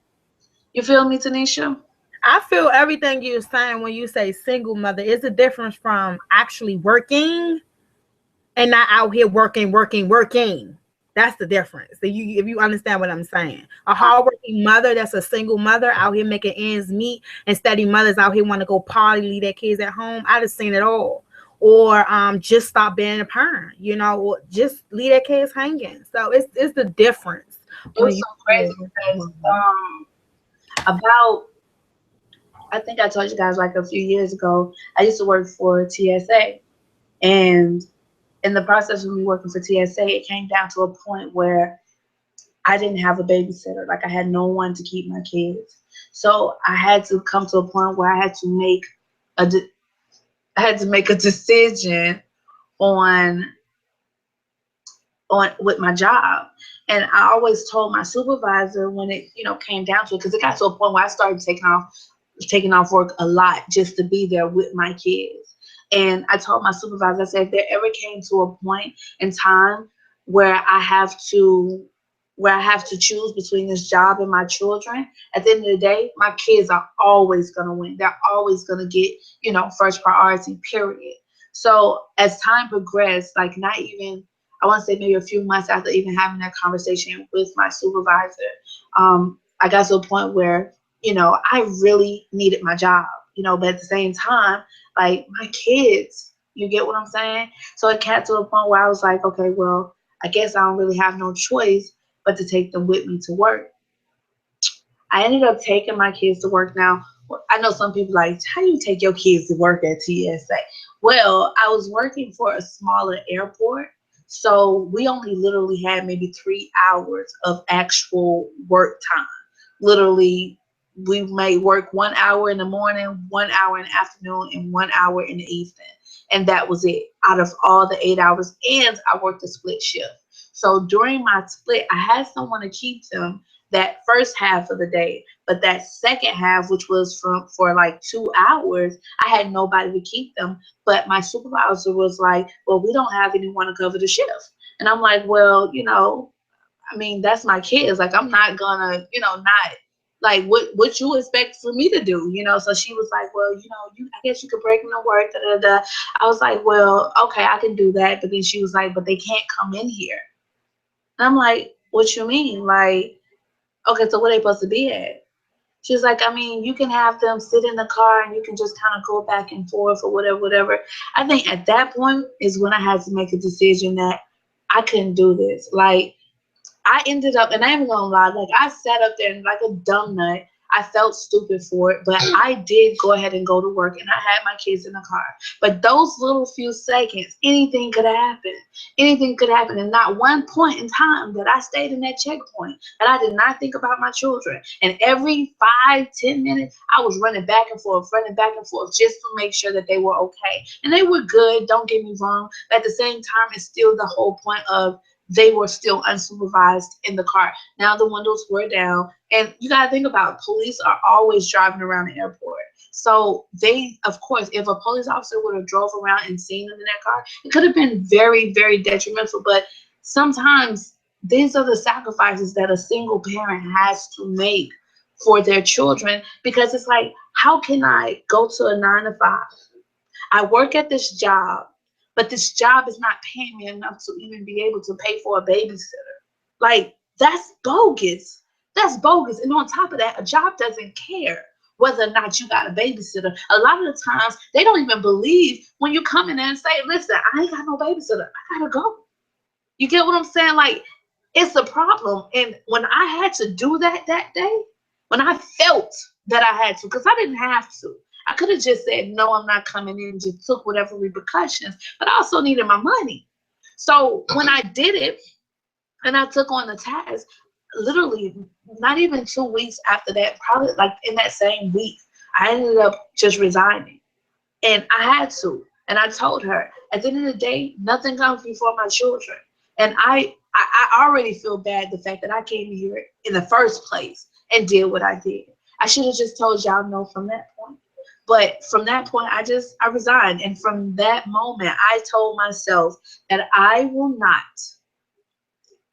You feel me, Tanisha? I feel everything you're saying when you say single mother. Is a difference from actually working and not out here working. That's the difference. So if you understand what I'm saying, a hardworking mother that's a single mother out here making ends meet, and steady mothers out here want to go party, leave their kids at home. I just seen it all. Or just stop being a parent, you know, or just leave their kids hanging. So it's the difference. It was so crazy because about, I think I told you guys like a few years ago, I used to work for TSA, and in the process of me working for TSA, it came down to a point where I didn't have a babysitter. Like I had no one to keep my kids. So I had to come to a point where I had to make a decision on with my job. And I always told my supervisor when it, came down to it, because it got to a point where I started taking off work a lot just to be there with my kids. And I told my supervisor, I said, if there ever came to a point in time where I have to choose between this job and my children, at the end of the day, my kids are always going to win. They're always going to get, first priority, period. So as time progressed, like not even, I want to say maybe a few months after even having that conversation with my supervisor, I got to a point where, I really needed my job, but at the same time, like my kids, you get what I'm saying? So it got to a point where I was like, okay, well, I guess I don't really have no choice but to take them with me to work. I ended up taking my kids to work. Now, I know some people like, how do you take your kids to work at TSA? Well, I was working for a smaller airport, so we only literally had maybe 3 hours of actual work time. Literally, we may work 1 hour in the morning, 1 hour in the afternoon, and 1 hour in the evening. And that was it out of all the 8 hours. And I worked a split shift. So during my split, I had someone to keep them that first half of the day. But that second half, which was for like 2 hours, I had nobody to keep them. But my supervisor was like, well, we don't have anyone to cover the shift. And I'm like, well, I mean, that's my kids. Like, I'm not gonna, not like what you expect for me to do, So she was like, well, I guess you could break them to work. Da, da, da. I was like, well, okay, I can do that. But then she was like, but they can't come in here. And I'm like, what you mean? Like, okay, so where they supposed to be at? She was like, I mean, you can have them sit in the car and you can just kind of go back and forth or whatever. I think at that point is when I had to make a decision that I couldn't do this. Like, I ended up, and I ain't gonna lie, like I sat up there and like a dumb nut. I felt stupid for it, but I did go ahead and go to work, and I had my kids in the car. But those little few seconds, anything could happen. Anything could happen, and not one point in time that I stayed in that checkpoint that I did not think about my children. And every 5-10 minutes, I was running back and forth, just to make sure that they were okay. And they were good, don't get me wrong. But at the same time, it's still the whole point of they were still unsupervised in the car. Now the windows were down. And you got to think about it, police are always driving around the airport. So they, of course, if a police officer would have drove around and seen them in that car, it could have been very, very detrimental. But sometimes these are the sacrifices that a single parent has to make for their children, because it's like, how can I go to a 9 to 5? I work at this job, but this job is not paying me enough to even be able to pay for a babysitter. Like, that's bogus. That's bogus. And on top of that, a job doesn't care whether or not you got a babysitter. A lot of the times, they don't even believe when you come in there and say, listen, I ain't got no babysitter. I gotta go. You get what I'm saying? Like, it's a problem. And when I had to do that day, when I felt that I had to, because I didn't have to. I could have just said, no, I'm not coming in, and just took whatever repercussions, but I also needed my money. So when I did it and I took on the task, literally not even 2 weeks after that, probably like in that same week, I ended up just resigning. And I had to. And I told her, at the end of the day, nothing comes before my children. And I already feel bad the fact that I came here in the first place and did what I did. I should have just told y'all no from that point. But from that point, I resigned. And from that moment, I told myself that I will not,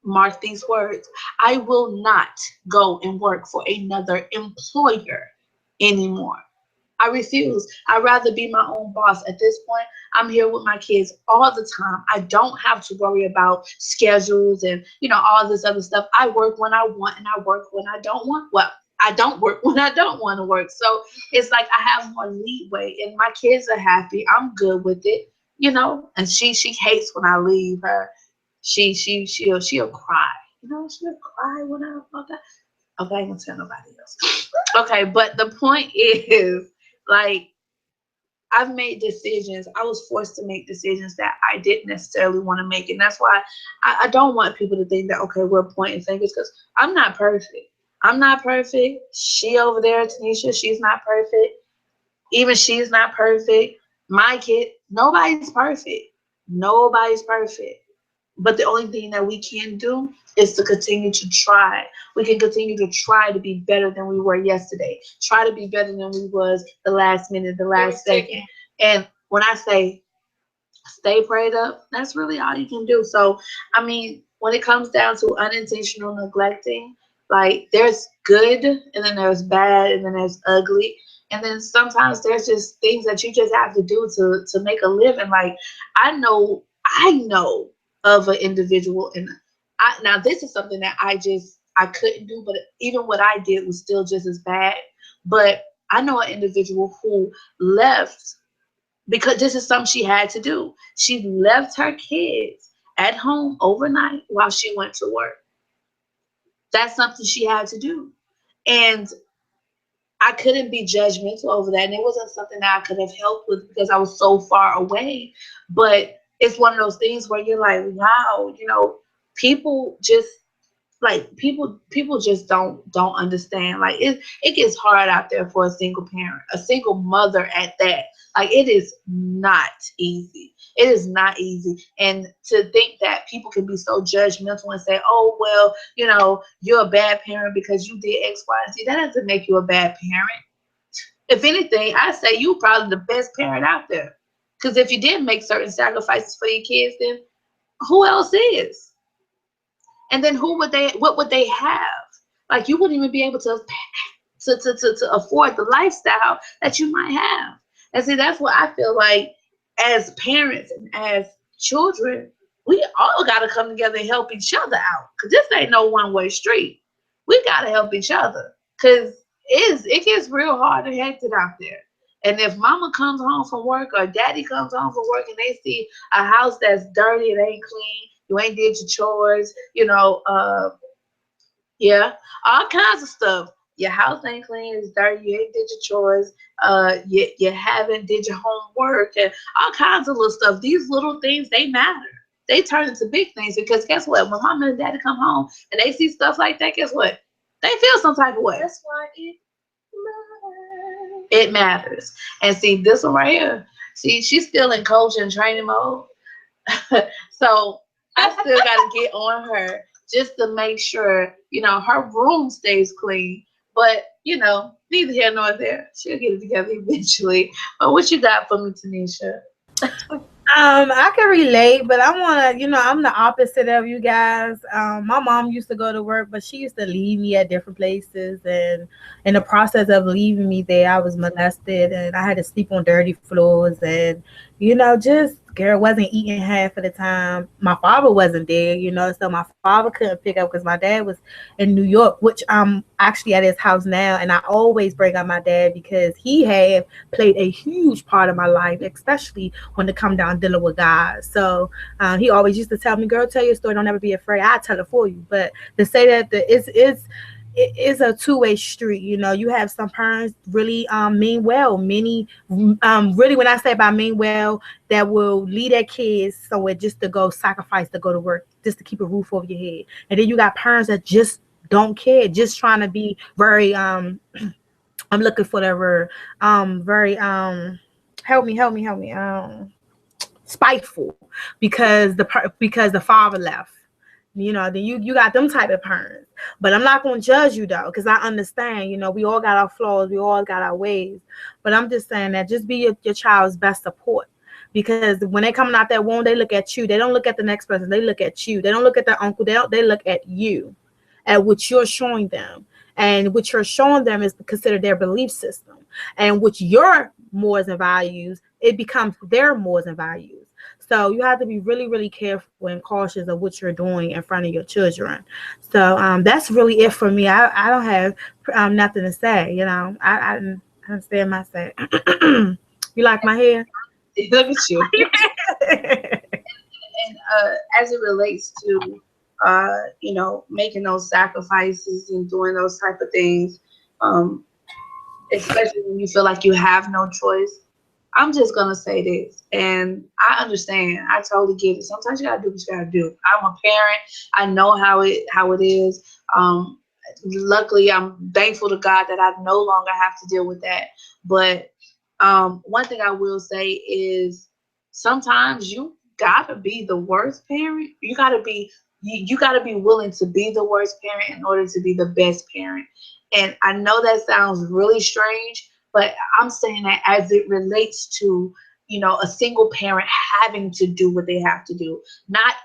mark these words, I will not go and work for another employer anymore. I refuse. I'd rather be my own boss. At this point, I'm here with my kids all the time. I don't have to worry about schedules and, all this other stuff. I work when I want and I work when I don't want. Well, I don't work when I don't want to work. So it's like I have more leeway and my kids are happy. I'm good with it, and she hates when I leave her. She'll cry. She'll cry when I okay. Okay, I ain't gonna tell nobody else. Okay, but the point is, like, I've made decisions. I was forced to make decisions that I didn't necessarily want to make. And that's why I don't want people to think that, okay, we're pointing fingers, because I'm not perfect. I'm not perfect. She over there, Tanisha, she's not perfect. Even she's not perfect. My kid, nobody's perfect. Nobody's perfect. But the only thing that we can do is to continue to try. We can continue to try to be better than we were yesterday. Try to be better than we was the last minute, the last second. And when I say stay prayed up, that's really all you can do. So, I mean, when it comes down to unintentional neglecting, like, there's good and then there's bad and then there's ugly. And then sometimes there's just things that you just have to do to make a living. Like, I know of an individual, and now this is something that I couldn't do, but even what I did was still just as bad. But I know an individual who left because this is something she had to do. She left her kids at home overnight while she went to work. That's something she had to do. And I couldn't be judgmental over that. And it wasn't something that I could have helped with because I was so far away. But it's one of those things where you're like, wow, people just people just don't understand. Like, it gets hard out there for a single parent, a single mother at that. Like, it is not easy. It is not easy. And to think that people can be so judgmental and say, oh, well, you're a bad parent because you did X, Y, and Z. That doesn't make you a bad parent. If anything, I say you're probably the best parent out there. Because if you didn't make certain sacrifices for your kids, then who else is? And then what would they have? Like, you wouldn't even be able to afford the lifestyle that you might have. And see, that's what I feel like as parents and as children, we all got to come together and help each other out. Because this ain't no one-way street. We got to help each other. Because it gets real hard and hectic out there. And if mama comes home from work or daddy comes home from work and they see a house that's dirty, it ain't clean, you ain't did your chores, yeah, all kinds of stuff. Your house ain't clean, it's dirty, you ain't did your chores, you haven't did your homework, and all kinds of little stuff. These little things, they matter. They turn into big things because guess what? When mama and daddy come home and they see stuff like that, guess what? They feel some type of way. That's why it matters. It matters. And see, this one right here, see, she's still in coaching and training mode. So I still got to get on her just to make sure, her room stays clean. But, neither here nor there. She'll get it together eventually. But what you got for me, Tanisha? I can relate, but I want to, I'm the opposite of you guys. My mom used to go to work, but she used to leave me at different places. And in the process of leaving me there, I was molested and I had to sleep on dirty floors. And, just girl wasn't eating half of the time. My father wasn't there, so my father couldn't pick up because my dad was in New York, which I'm actually at his house now. And I always bring up my dad because he had played a huge part of my life, especially when it come down dealing with God. So he always used to tell me, girl, tell your story. Don't ever be afraid. I'll tell it for you. But to say that it's a two-way street. You have some parents really mean well. Many really, when I say about mean well, that will lead their kids somewhere just to go sacrifice to go to work, just to keep a roof over your head. And then you got parents that just don't care, just trying to be very I'm looking for that word, very help me spiteful because the father left. Then you got them type of parents. But I'm not going to judge you though, because I understand, we all got our flaws, we all got our ways. But I'm just saying that just be your child's best support. Because when they coming out that womb, they look at you. They don't look at the next person. They look at you. They don't look at their uncle. They look at you, at what you're showing them. And what you're showing them is to consider their belief system. And with your mores and values, it becomes their mores and values. So you have to be really, really careful and cautious of what you're doing in front of your children. So that's really it for me. I don't have nothing to say. You know, I understand my say. You like my hair? Look at you. And as it relates to, you know, making those sacrifices and doing those type of things, especially when you feel like you have no choice, I'm just gonna say this, and I understand. I totally get it. Sometimes you gotta do what you gotta do. I'm a parent. I know how it is. Luckily, I'm thankful to God that I no longer have to deal with that. But one thing I will say is sometimes you gotta be the worst parent. You gotta be willing to be the worst parent in order to be the best parent. And I know that sounds really strange, but I'm saying that as it relates to, you know, a single parent having to do what they have to do, not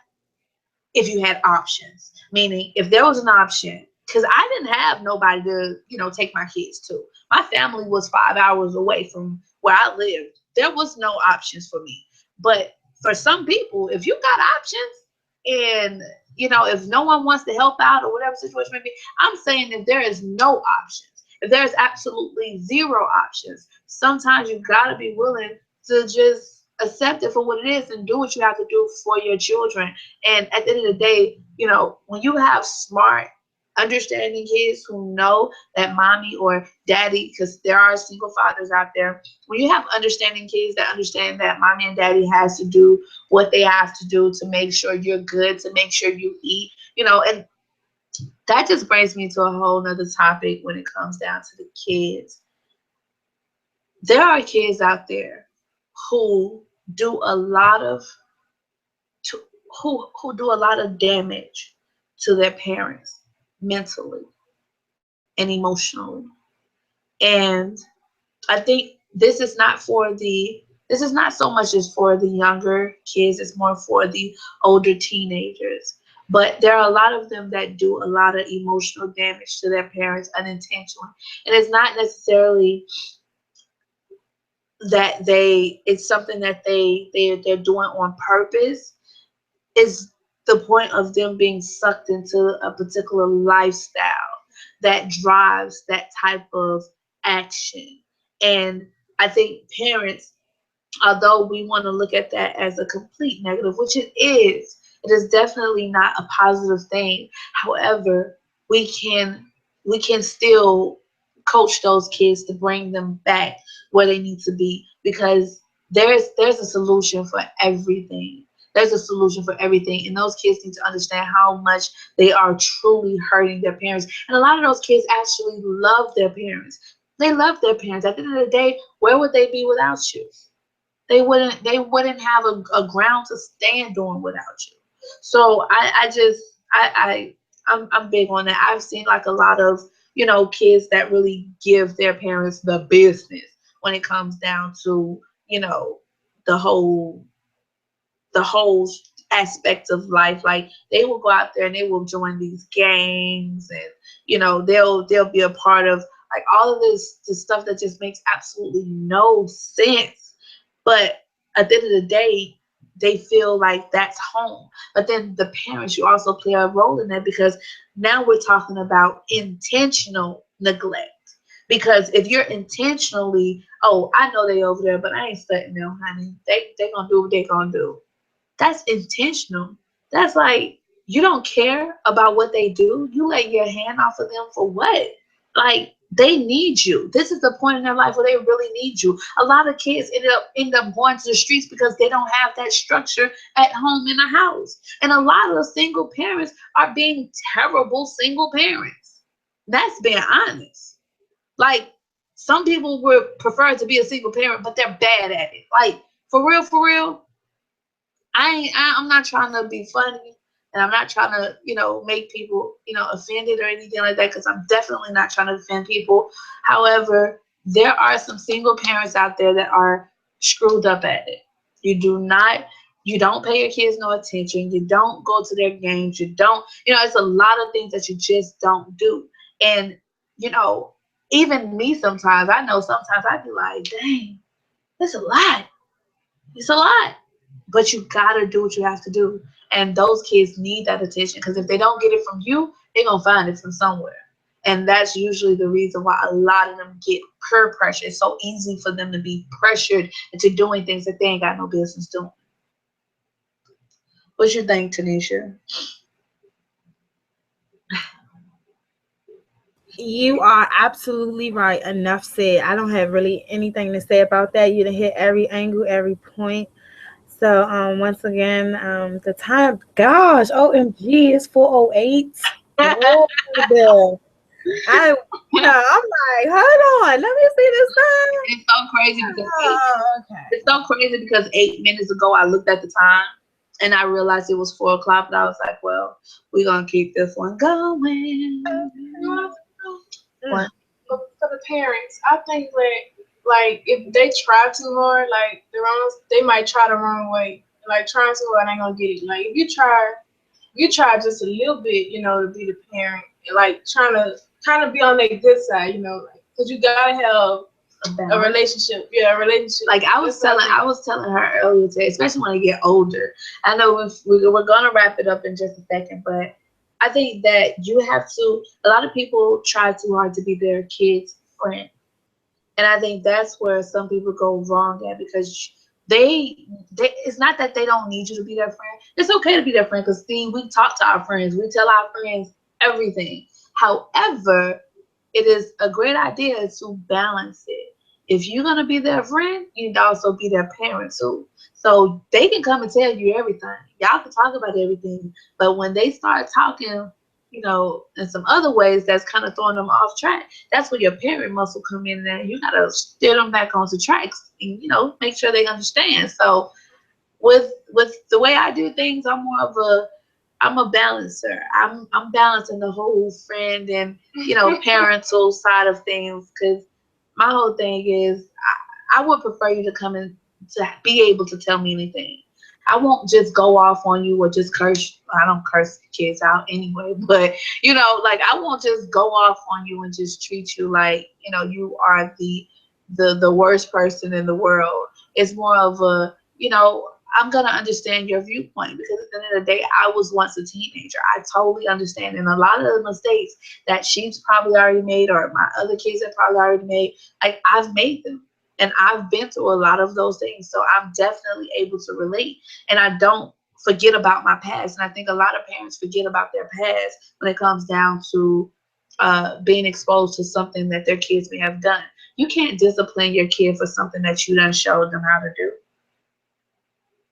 if you had options. Meaning, if there was an option, because I didn't have nobody to, you know, take my kids to. My family was 5 hours away from where I lived. There was no options for me. But for some people, if you got options, and you know, if no one wants to help out or whatever situation may be, I'm saying that there is no options. If there's absolutely zero options, sometimes you gotta be willing to just accept it for what it is and do what you have to do for your children. And at the end of the day, you know, when you have smart, understanding kids who know that mommy or daddy, because there are single fathers out there, when you have understanding kids that understand that mommy and daddy has to do what they have to do to make sure you're good, to make sure you eat, you know, and that just brings me to a whole nother topic when it comes down to the kids. There are kids out there who do a lot of who do a lot of damage to their parents mentally and emotionally. And I think this is not so much as for the younger kids, it's more for the older teenagers. But there are a lot of them that do a lot of emotional damage to their parents unintentionally. And it's not necessarily that it's something that they're doing on purpose. Is the point of them being sucked into a particular lifestyle that drives that type of action. And I think parents, although we want to look at that as a complete negative, which it is definitely not a positive thing. However, we can still coach those kids to bring them back where they need to be, because there's a solution for everything. There's a solution for everything, and those kids need to understand how much they are truly hurting their parents. And a lot of those kids actually love their parents. They love their parents. At the end of the day, where would they be without you? They wouldn't have a ground to stand on without you. So I'm big on that. I've seen like a lot of, you know, kids that really give their parents the business when it comes down to, you know, the whole the whole aspect of life. Like they will go out there and they will join these gangs, and you know, they'll be a part of like all of this stuff that just makes absolutely no sense. But at the end of the day, they feel like that's home. But then the parents, you also play a role in that, because now we're talking about intentional neglect. Because if you're intentionally, oh, I know they over there, but I ain't studying them, honey. They gonna do what they gonna do. That's intentional. That's like, you don't care about what they do. You let your hand off of them for what? Like, they need you. This is the point in their life where they really need you. A lot of kids end up going to the streets because they don't have that structure at home in the house. And a lot of the single parents are being terrible single parents. That's being honest. Like, some people would prefer to be a single parent, but they're bad at it. Like, for real, I'm not trying to be funny, and I'm not trying to, you know, make people, you know, offended or anything like that, because I'm definitely not trying to offend people. However, there are some single parents out there that are screwed up at it. You don't pay your kids no attention. You don't go to their games. You don't, you know, it's a lot of things that you just don't do. And you know, even me sometimes, I know sometimes I'd be like, dang, it's a lot. It's a lot. But you gotta do what you have to do. And those kids need that attention because if they don't get it from you, they're gonna find it from somewhere. And that's usually the reason why a lot of them get peer pressure. It's so easy for them to be pressured into doing things that they ain't got no business doing. What you think, Tanisha? You are absolutely right. Enough said. I don't have really anything to say about that. You done hit every angle, every point. So once again, the time, gosh, OMG, it's 4:08. Lord, I, I'm like, hold on, let me see this time. It's so crazy because Oh, okay. it's so crazy because 8 minutes ago I looked at the time and I realized it was 4 o'clock, but I was like, well, we're gonna keep this one going. What? For the parents, I think that like if they try too hard, like they might try the wrong way. Like trying too hard ain't gonna get it. Like if you try just a little bit, to be the parent, like trying to kind of be on their good side, because you gotta have a relationship. Yeah, a relationship. Like I was telling her earlier today, especially when they get older. I know we're gonna wrap it up in just a second, but I think that you have to. A lot of people try too hard to be their kids' friend, and I think that's where some people go wrong at because they it's not that they don't need you to be their friend. It's okay to be their friend because see, we talk to our friends, we tell our friends everything. However, it is a great idea to balance it. If you're gonna be their friend, you need to also be their parent too. So they can come and tell you everything. Y'all can talk about everything, but when they start talking, in some other ways that's kind of throwing them off track, that's where your parent must will come in there. You gotta steer them back onto tracks and make sure they understand. So with the way I do things, I'm a balancer. I'm balancing the whole friend and parental side of things because my whole thing is I would prefer you to come in to be able to tell me anything. I won't just go off on you or just curse. I don't curse kids out anyway, but like I won't just go off on you and just treat you like you are the worst person in the world. It's more of a I'm gonna understand your viewpoint because at the end of the day, I was once a teenager. I totally understand, and a lot of the mistakes that she's probably already made, or my other kids have probably already made, like I've made them, and I've been through a lot of those things. So I'm definitely able to relate, and I don't forget about my past. And I think a lot of parents forget about their past when it comes down to being exposed to something that their kids may have done. You can't discipline your kid for something that you done showed them how to do.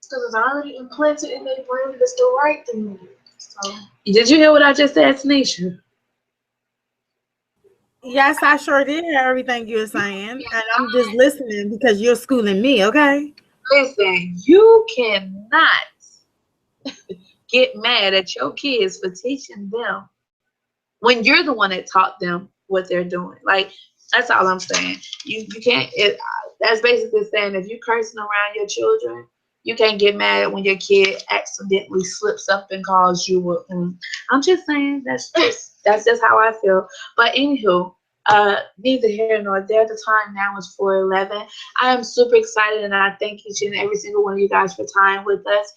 Because it's already implanted in their brain that it's the right thing to do. So Did you hear what I just said, Tanisha? Yes, I sure did hear everything you were saying, and I'm just listening because you're schooling me, okay? Listen, you cannot get mad at your kids for teaching them when you're the one that taught them what they're doing. Like that's all I'm saying. You can't. That's basically saying if you're cursing around your children, you can't get mad when your kid accidentally slips up and calls you. I'm just saying that's just how I feel. But anywho, neither here nor there. The time now is 4:11. I am super excited, and I thank each and every single one of you guys for time with us.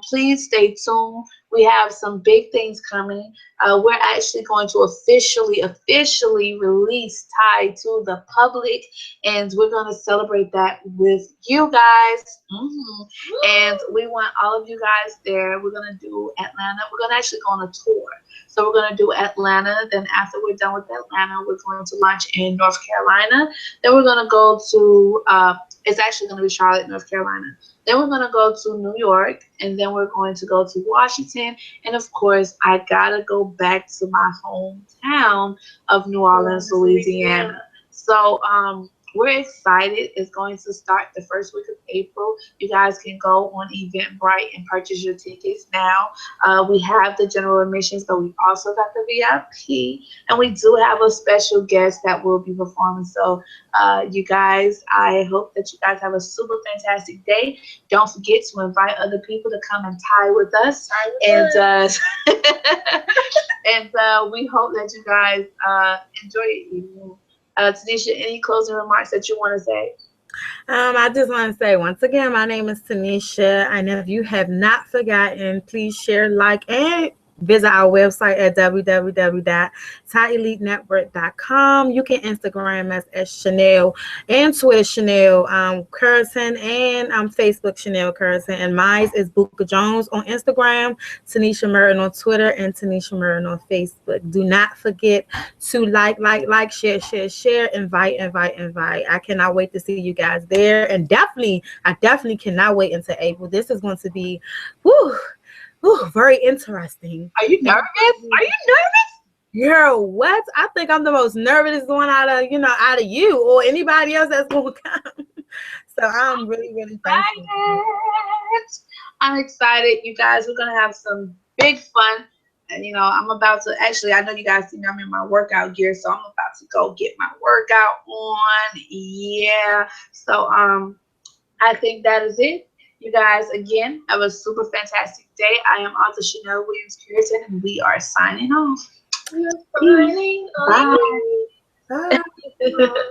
Please stay tuned. We have some big things coming. We're actually going to officially release T.I.E to the public, and we're going to celebrate that with you guys. And we want all of you guys there. We're going to do Atlanta. We're going to actually go on a tour. So we're going to do Atlanta. Then after we're done with Atlanta, we're going to launch in North Carolina. Then we're going to go to, it's actually going to be Charlotte, North Carolina. Then we're going to go to New York, and then we're going to go to Washington. And of course, I got to go back to my hometown of New Orleans, Louisiana. So We're excited. It's going to start the first week of April. You guys can go on Eventbrite and purchase your tickets now. We have the general admissions, but we also got the VIP, and we do have a special guest that will be performing. So, you guys, I hope that you guys have a super fantastic day. Don't forget to invite other people to come and tie with us. And we hope that you guys enjoy your evening. Tanisha, any closing remarks that you want to say? I just want to say once again, my name is Tanisha, and if you have not forgotten, please share, like, and visit our website at www.T.I.E-elite-network.com. You can Instagram us at Shanell and Twitter Shanell Cureton and Facebook Shanell Cureton. And mine is Buka Jones on Instagram, Tanisha Murden on Twitter, and Tanisha Murden on Facebook. Do not forget to like, share, invite. I cannot wait to see you guys there. And I definitely cannot wait until April. This is going to be, whew, very interesting. Are you nervous? Girl, what? I think I'm the most nervous one out of you or anybody else that's going to come. So I'm really, really thankful. I'm excited, you guys. We're going to have some big fun. And, I'm about to, actually, I know you guys see me, I'm in my workout gear, so I'm about to go get my workout on. Yeah. So, I think that is it. You guys, again, have a super fantastic day. I am Author Shanell Williams-Cureton, and we are signing off. We are signing off. Bye. Bye.